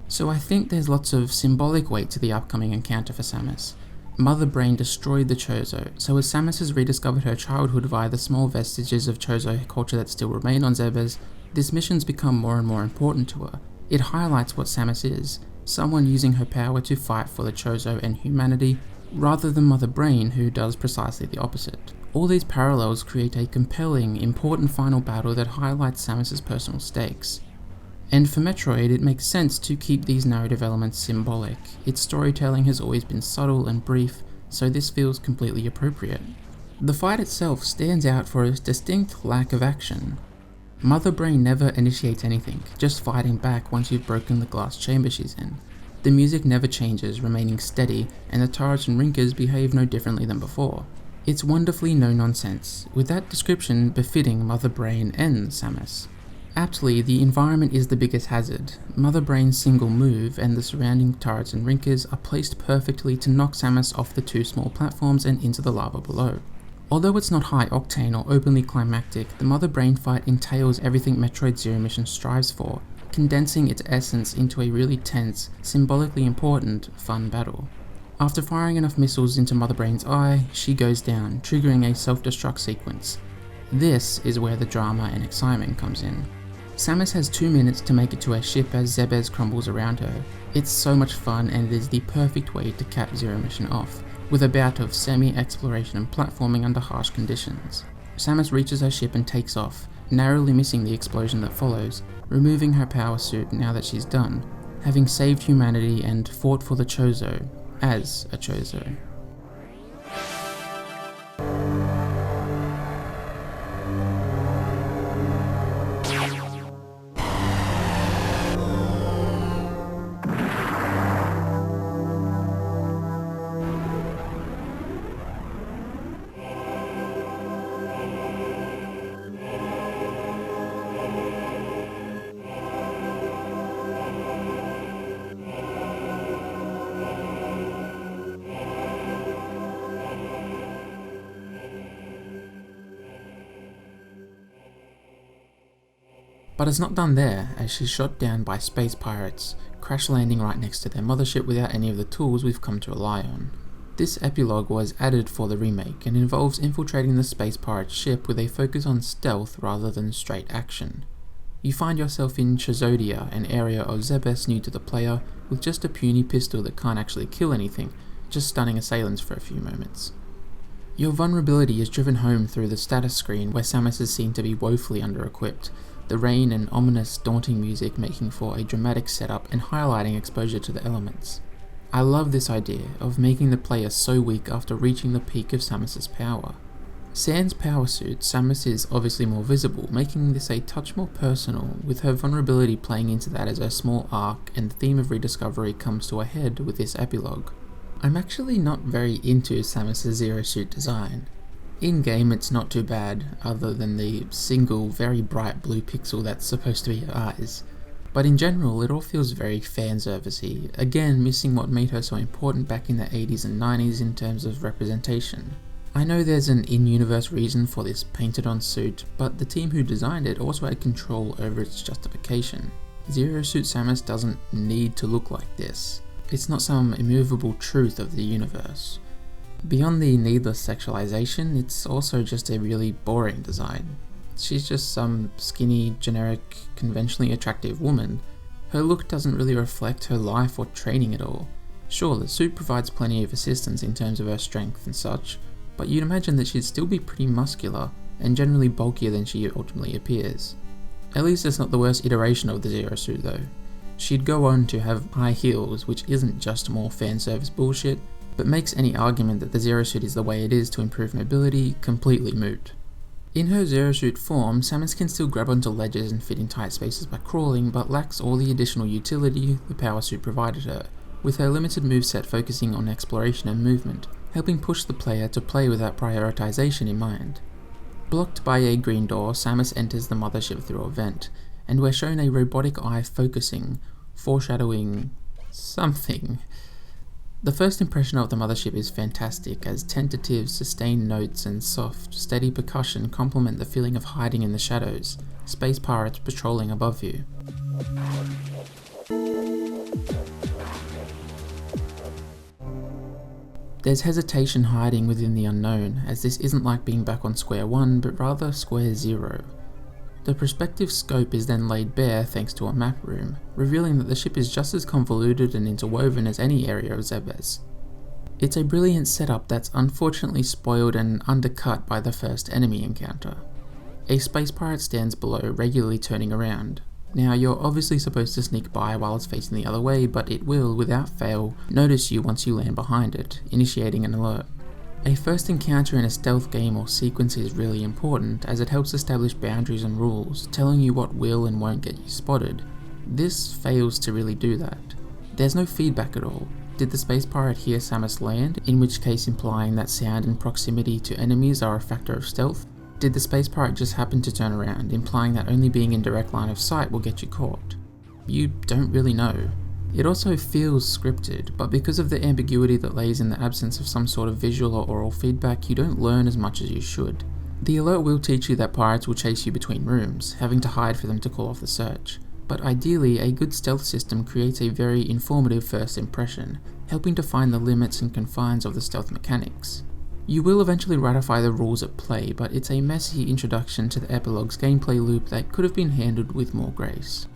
So I think there's lots of symbolic weight to the upcoming encounter for Samus. Mother Brain destroyed the Chozo, so as Samus has rediscovered her childhood via the small vestiges of Chozo culture that still remain on Zebes, this mission's become more and more important to her. It highlights what Samus is, someone using her power to fight for the Chozo and humanity, rather than Mother Brain, who does precisely the opposite. All these parallels create a compelling, important final battle that highlights Samus's personal stakes. And for Metroid, it makes sense to keep these narrative elements symbolic. Its storytelling has always been subtle and brief, so this feels completely appropriate. The fight itself stands out for its distinct lack of action. Mother Brain never initiates anything, just fighting back once you've broken the glass chamber she's in. The music never changes, remaining steady, and the turrets and rinkers behave no differently than before. It's wonderfully no-nonsense, with that description befitting Mother Brain and Samus. Aptly, the environment is the biggest hazard. Mother Brain's single move and the surrounding turrets and rinkers are placed perfectly to knock Samus off the two small platforms and into the lava below. Although it's not high-octane or openly climactic, the Mother Brain fight entails everything Metroid Zero Mission strives for, condensing its essence into a really tense, symbolically important, fun battle. After firing enough missiles into Mother Brain's eye, she goes down, triggering a self-destruct sequence. This is where the drama and excitement comes in. Samus has 2 minutes to make it to her ship as Zebes crumbles around her. It's so much fun and it is the perfect way to cap Zero Mission off, with a bout of semi-exploration and platforming under harsh conditions. Samus reaches her ship and takes off, narrowly missing the explosion that follows, removing her power suit now that she's done, having saved humanity and fought for the Chozo, as a Chozo. But it's not done there, as she's shot down by space pirates, crash landing right next to their mothership without any of the tools we've come to rely on. This epilogue was added for the remake and involves infiltrating the space pirate ship with a focus on stealth rather than straight action. You find yourself in Chozodia, an area of Zebes new to the player, with just a puny pistol that can't actually kill anything, just stunning assailants for a few moments. Your vulnerability is driven home through the status screen where Samus is seen to be woefully under-equipped, the rain and ominous, daunting music making for a dramatic setup and highlighting exposure to the elements. I love this idea of making the player so weak after reaching the peak of Samus's power. Sans power suit, Samus is obviously more visible, making this a touch more personal, with her vulnerability playing into that as her small arc and the theme of rediscovery comes to a head with this epilogue. I'm actually not very into Samus's Zero Suit design. In-game it's not too bad, other than the single very bright blue pixel that's supposed to be her eyes. But in general it all feels very fanservice-y, again missing what made her so important back in the 80s and 90s in terms of representation. I know there's an in-universe reason for this painted-on suit, but the team who designed it also had control over its justification. Zero Suit Samus doesn't need to look like this. It's not some immovable truth of the universe. Beyond the needless sexualization, it's also just a really boring design. She's just some skinny, generic, conventionally attractive woman. Her look doesn't really reflect her life or training at all. Sure, the suit provides plenty of assistance in terms of her strength and such, but you'd imagine that she'd still be pretty muscular, and generally bulkier than she ultimately appears. At least it's not the worst iteration of the Zero Suit though. She'd go on to have high heels, which isn't just more fanservice bullshit, but makes any argument that the Zero Suit is the way it is to improve mobility completely moot. In her Zero Suit form, Samus can still grab onto ledges and fit in tight spaces by crawling, but lacks all the additional utility the power suit provided her, with her limited moveset focusing on exploration and movement, helping push the player to play with that prioritization in mind. Blocked by a green door, Samus enters the mothership through a vent, and we're shown a robotic eye focusing, foreshadowing something. The first impression of the mothership is fantastic, as tentative, sustained notes and soft, steady percussion complement the feeling of hiding in the shadows, space pirates patrolling above you. There's hesitation hiding within the unknown, as this isn't like being back on square one, but rather square zero. The perspective scope is then laid bare thanks to a map room, revealing that the ship is just as convoluted and interwoven as any area of Zebes. It's a brilliant setup that's unfortunately spoiled and undercut by the first enemy encounter. A space pirate stands below, regularly turning around. Now, you're obviously supposed to sneak by while it's facing the other way, but it will, without fail, notice you once you land behind it, initiating an alert. A first encounter in a stealth game or sequence is really important, as it helps establish boundaries and rules, telling you what will and won't get you spotted. This fails to really do that. There's no feedback at all. Did the space pirate hear Samus land, in which case implying that sound and proximity to enemies are a factor of stealth? Did the space pirate just happen to turn around, implying that only being in direct line of sight will get you caught? You don't really know. It also feels scripted, but because of the ambiguity that lays in the absence of some sort of visual or oral feedback, you don't learn as much as you should. The alert will teach you that pirates will chase you between rooms, having to hide for them to call off the search. But ideally, a good stealth system creates a very informative first impression, helping to find the limits and confines of the stealth mechanics. You will eventually ratify the rules at play, but it's a messy introduction to the Epilogue's gameplay loop that could have been handled with more grace.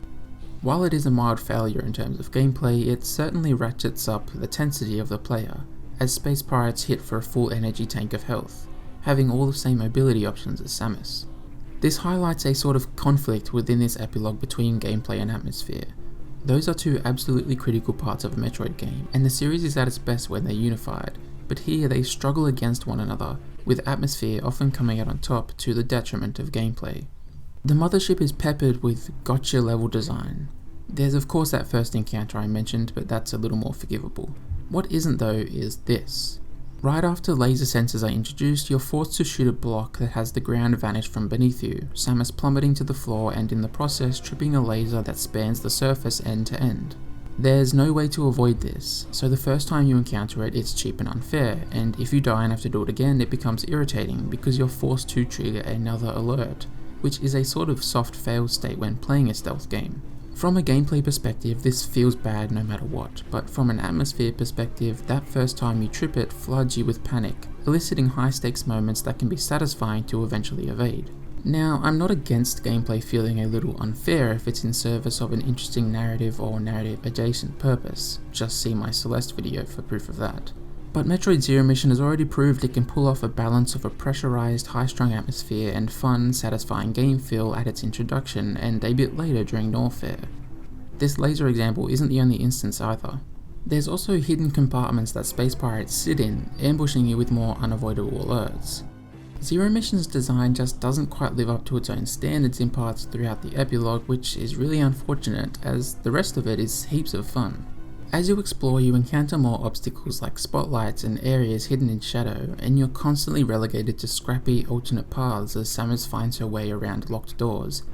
While it is a mild failure in terms of gameplay, it certainly ratchets up the tensity of the player, as space pirates hit for a full energy tank of health, having all the same mobility options as Samus. This highlights a sort of conflict within this epilogue between gameplay and atmosphere. Those are two absolutely critical parts of a Metroid game, and the series is at its best when they're unified, but here they struggle against one another, with atmosphere often coming out on top to the detriment of gameplay. The mothership is peppered with gotcha level design. There's of course that first encounter I mentioned, but that's a little more forgivable. What isn't though is this. Right after laser sensors are introduced, you're forced to shoot a block that has the ground vanish from beneath you, Samus plummeting to the floor and in the process tripping a laser that spans the surface end to end. There's no way to avoid this, so the first time you encounter it, it's cheap and unfair, and if you die and have to do it again, it becomes irritating because you're forced to trigger another alert, which is a sort of soft fail state when playing a stealth game. From a gameplay perspective, this feels bad no matter what, but from an atmosphere perspective, that first time you trip it floods you with panic, eliciting high stakes moments that can be satisfying to eventually evade. Now, I'm not against gameplay feeling a little unfair if it's in service of an interesting narrative or narrative adjacent purpose, just see my Celeste video for proof of that. But Metroid Zero Mission has already proved it can pull off a balance of a pressurized, high-strung atmosphere and fun, satisfying game feel at its introduction and a bit later during Norfair. This laser example isn't the only instance either. There's also hidden compartments that space pirates sit in, ambushing you with more unavoidable alerts. Zero Mission's design just doesn't quite live up to its own standards in parts throughout the epilogue, which is really unfortunate as the rest of it is heaps of fun. As you explore, you encounter more obstacles like spotlights and areas hidden in shadow, and you're constantly relegated to scrappy alternate paths as Samus finds her way around locked doors,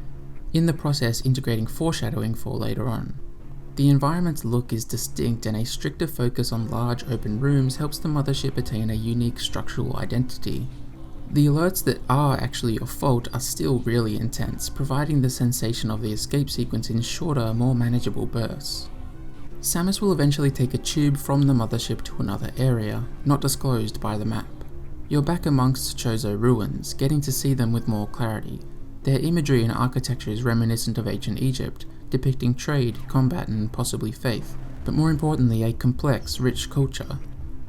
in the process integrating foreshadowing for later on. The environment's look is distinct, and a stricter focus on large open rooms helps the mothership attain a unique structural identity. The alerts that are actually your fault are still really intense, providing the sensation of the escape sequence in shorter, more manageable bursts. Samus will eventually take a tube from the mothership to another area, not disclosed by the map. You're back amongst Chozo ruins, getting to see them with more clarity. Their imagery and architecture is reminiscent of ancient Egypt, depicting trade, combat and possibly faith, but more importantly a complex, rich culture.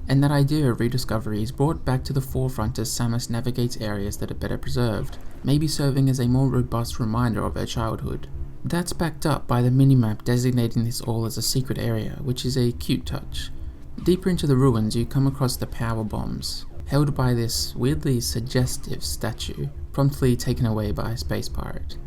And that idea of rediscovery is brought back to the forefront as Samus navigates areas that are better preserved, maybe serving as a more robust reminder of her childhood. That's backed up by the minimap designating this all as a secret area, which is a cute touch. Deeper into the ruins you come across the power bombs, held by this weirdly suggestive statue, promptly taken away by a space pirate.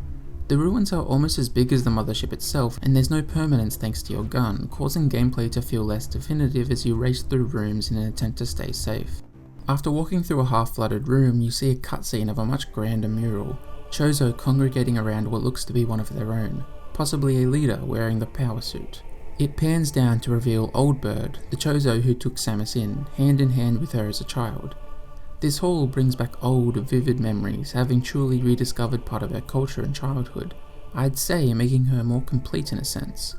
The ruins are almost as big as the mothership itself, and there's no permanence thanks to your gun, causing gameplay to feel less definitive as you race through rooms in an attempt to stay safe. After walking through a half-flooded room, you see a cutscene of a much grander mural, Chozo congregating around what looks to be one of their own, possibly a leader wearing the power suit. It pans down to reveal Old Bird, the Chozo who took Samus in hand with her as a child. This hall brings back old, vivid memories, having truly rediscovered part of her culture and childhood, I'd say making her more complete in a sense.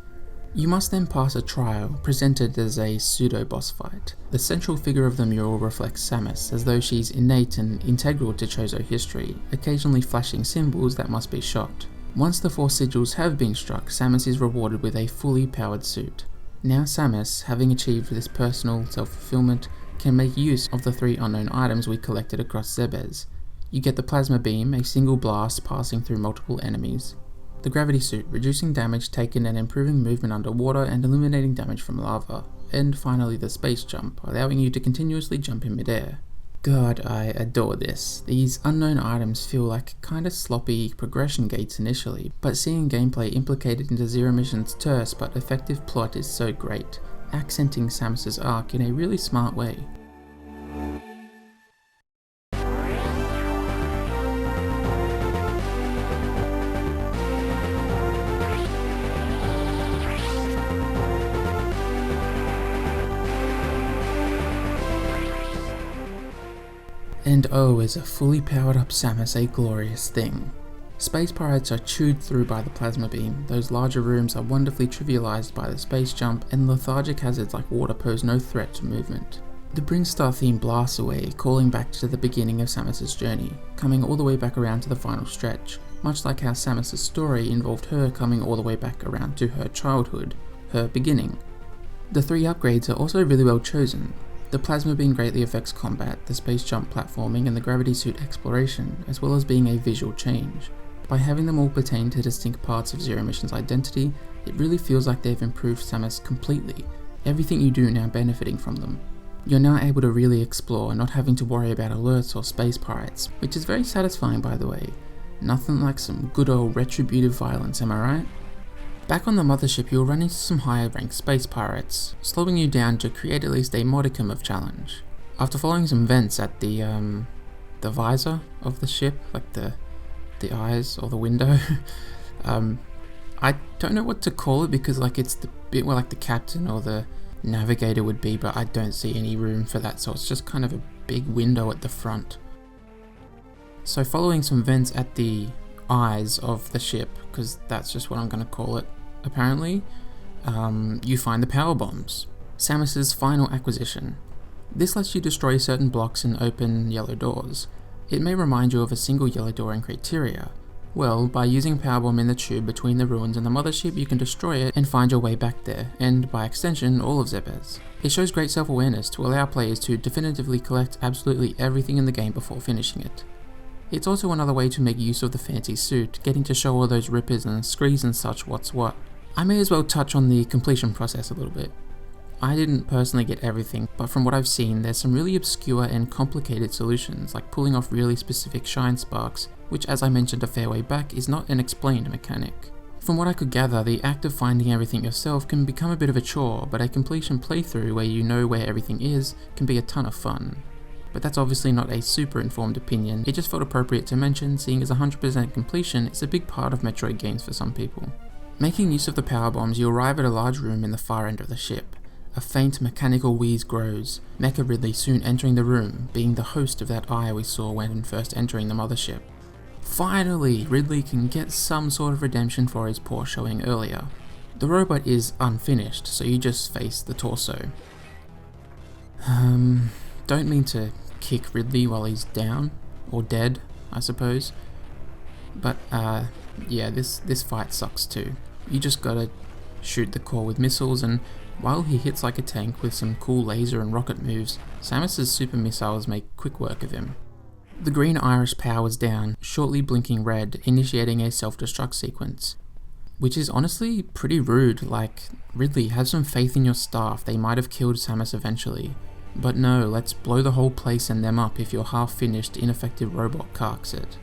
You must then pass a trial, presented as a pseudo-boss fight. The central figure of the mural reflects Samus, as though she's innate and integral to Chozo history, occasionally flashing symbols that must be shot. Once the 4 sigils have been struck, Samus is rewarded with a fully powered suit. Now Samus, having achieved this personal self-fulfillment, can make use of the 3 unknown items we collected across Zebes. You get the plasma beam, a single blast passing through multiple enemies. The gravity suit, reducing damage taken and improving movement underwater and eliminating damage from lava. And finally the space jump, allowing you to continuously jump in midair. God, I adore this. These unknown items feel like kinda sloppy progression gates initially, but seeing gameplay implicated into Zero Mission's terse but effective plot is so great, accenting Samus's arc in a really smart way. And oh, is a fully powered up Samus a glorious thing. Space pirates are chewed through by the plasma beam, those larger rooms are wonderfully trivialized by the space jump, and lethargic hazards like water pose no threat to movement. The Brinstar theme blasts away, calling back to the beginning of Samus's journey, coming all the way back around to the final stretch, much like how Samus's story involved her coming all the way back around to her childhood, her beginning. The 3 upgrades are also really well chosen. The plasma beam greatly affects combat, the space jump platforming, and the gravity suit exploration, as well as being a visual change. By having them all pertain to distinct parts of Zero Mission's identity, it really feels like they've improved Samus completely, everything you do now benefiting from them. You're now able to really explore, not having to worry about alerts or space pirates, which is very satisfying by the way. Nothing like some good old retributive violence, am I right? Back on the mothership, you'll run into some higher ranked space pirates, slowing you down to create at least a modicum of challenge. After following some vents at the visor of the ship, like the eyes or the window, I don't know what to call it because like it's the bit where like the captain or the navigator would be, but I don't see any room for that, so it's just kind of a big window at the front. So following some vents at the eyes of the ship, because that's just what I'm going to call it apparently, you find the power bombs, Samus's final acquisition. This lets you destroy certain blocks and open yellow doors. It may remind you of a single yellow door in Crateria. Well, by using power bomb in the tube between the ruins and the mothership, you can destroy it and find your way back there, and by extension all of Zebes. It shows great self-awareness to allow players to definitively collect absolutely everything in the game before finishing it. It's also another way to make use of the fancy suit, getting to show all those rippers and screes and such what's what. I may as well touch on the completion process a little bit. I didn't personally get everything, but from what I've seen, there's some really obscure and complicated solutions, like pulling off really specific shine sparks, which as I mentioned a fair way back, is not an explained mechanic. From what I could gather, the act of finding everything yourself can become a bit of a chore, but a completion playthrough where you know where everything is can be a ton of fun. But that's obviously not a super informed opinion, it just felt appropriate to mention, seeing as 100% completion is a big part of Metroid games for some people. Making use of the power bombs, you arrive at a large room in the far end of the ship. A faint mechanical wheeze grows, Mecha Ridley soon entering the room, being the host of that eye we saw when first entering the mothership. Finally, Ridley can get some sort of redemption for his poor showing earlier. The robot is unfinished, so you just face the torso. Don't mean to kick Ridley while he's down, or dead, I suppose. But yeah, this fight sucks too. You just gotta shoot the core with missiles, and while he hits like a tank with some cool laser and rocket moves, Samus's super missiles make quick work of him. The green iris powers down, shortly blinking red, initiating a self-destruct sequence. Which is honestly pretty rude, like, Ridley, have some faith in your staff, they might have killed Samus eventually. But no, let's blow the whole place and them up if your half-finished, ineffective robot carks it.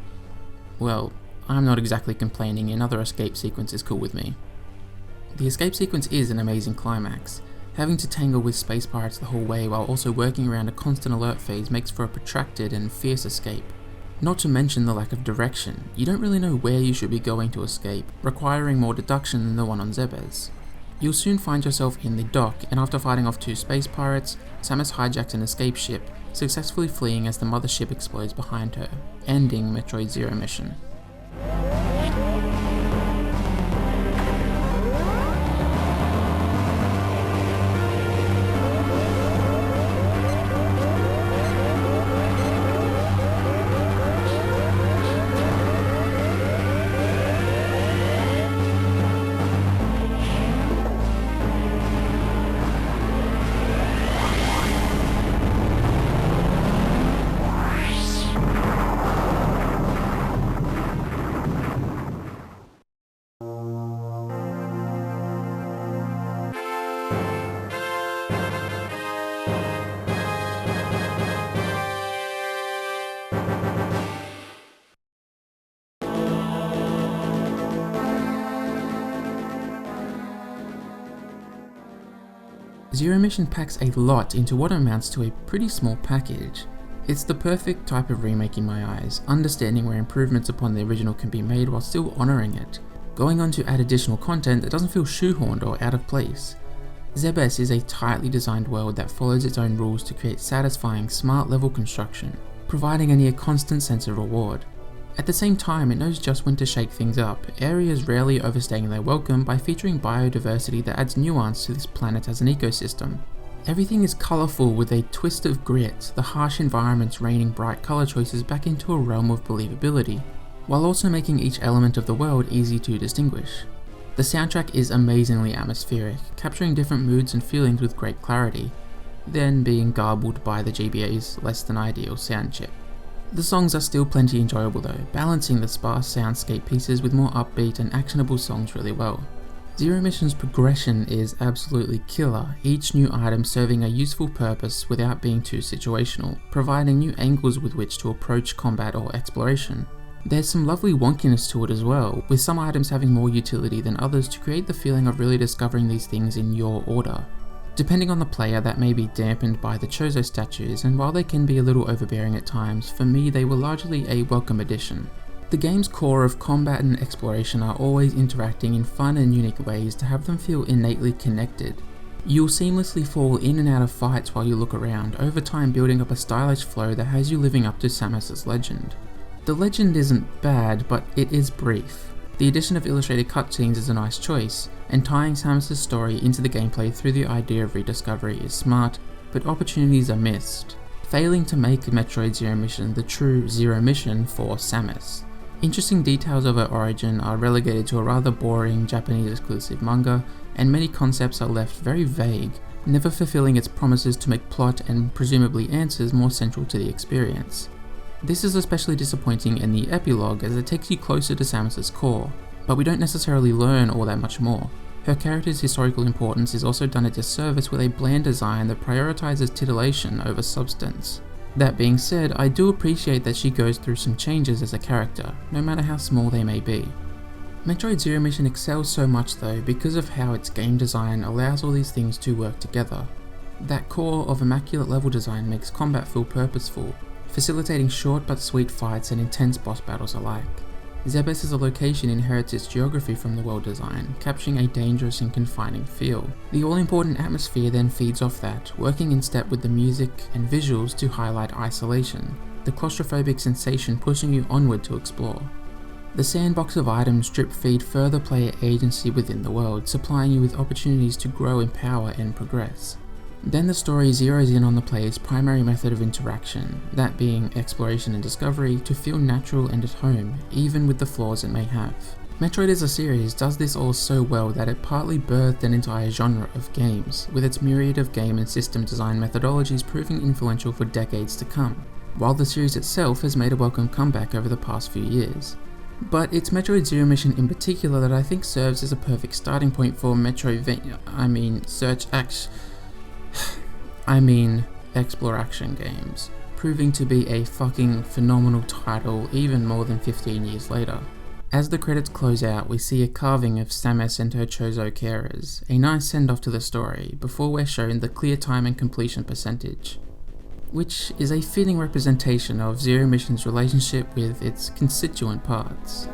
Well, I'm not exactly complaining, another escape sequence is cool with me. The escape sequence is an amazing climax. Having to tangle with space pirates the whole way while also working around a constant alert phase makes for a protracted and fierce escape. Not to mention the lack of direction, you don't really know where you should be going to escape, requiring more deduction than the one on Zebes. You'll soon find yourself in the dock, and after fighting off 2 space pirates, Samus hijacks an escape ship, successfully fleeing as the mothership explodes behind her, ending Metroid Zero Mission. Zero Mission packs a lot into what amounts to a pretty small package. It's the perfect type of remake in my eyes, understanding where improvements upon the original can be made while still honouring it, going on to add additional content that doesn't feel shoehorned or out of place. Zebes is a tightly designed world that follows its own rules to create satisfying, smart level construction, providing a near constant sense of reward. At the same time, it knows just when to shake things up, areas rarely overstaying their welcome by featuring biodiversity that adds nuance to this planet as an ecosystem. Everything is colourful with a twist of grit, the harsh environments raining bright colour choices back into a realm of believability, while also making each element of the world easy to distinguish. The soundtrack is amazingly atmospheric, capturing different moods and feelings with great clarity, then being garbled by the GBA's less than ideal sound chip. The songs are still plenty enjoyable though, balancing the sparse soundscape pieces with more upbeat and actionable songs really well. Zero Mission's progression is absolutely killer, each new item serving a useful purpose without being too situational, providing new angles with which to approach combat or exploration. There's some lovely wonkiness to it as well, with some items having more utility than others to create the feeling of really discovering these things in your order. Depending on the player, that may be dampened by the Chozo statues, and while they can be a little overbearing at times, for me they were largely a welcome addition. The game's core of combat and exploration are always interacting in fun and unique ways to have them feel innately connected. You'll seamlessly fall in and out of fights while you look around, over time building up a stylish flow that has you living up to Samus's legend. The legend isn't bad, but it is brief. The addition of illustrated cutscenes is a nice choice, and tying Samus' story into the gameplay through the idea of rediscovery is smart, but opportunities are missed, failing to make Metroid Zero Mission the true Zero Mission for Samus. Interesting details of her origin are relegated to a rather boring Japanese exclusive manga, and many concepts are left very vague, never fulfilling its promises to make plot and presumably answers more central to the experience. This is especially disappointing in the Epilogue as it takes you closer to Samus's core, but we don't necessarily learn all that much more. Her character's historical importance is also done a disservice with a bland design that prioritizes titillation over substance. That being said, I do appreciate that she goes through some changes as a character, no matter how small they may be. Metroid Zero Mission excels so much though because of how its game design allows all these things to work together. That core of immaculate level design makes combat feel purposeful, facilitating short but sweet fights and intense boss battles alike. Zebes as a location inherits its geography from the world design, capturing a dangerous and confining feel. The all-important atmosphere then feeds off that, working in step with the music and visuals to highlight isolation, the claustrophobic sensation pushing you onward to explore. The sandbox of items drip feed further player agency within the world, supplying you with opportunities to grow in power and progress. Then the story zeroes in on the player's primary method of interaction, that being exploration and discovery, to feel natural and at home, even with the flaws it may have. Metroid as a series does this all so well that it partly birthed an entire genre of games, with its myriad of game and system design methodologies proving influential for decades to come, while the series itself has made a welcome comeback over the past few years. But it's Metroid Zero Mission in particular that I think serves as a perfect starting exploration games, proving to be a fucking phenomenal title even more than 15 years later. As the credits close out, we see a carving of Samus and her Chozo carers, a nice send-off to the story, before we're shown the clear time and completion percentage, which is a fitting representation of Zero Mission's relationship with its constituent parts.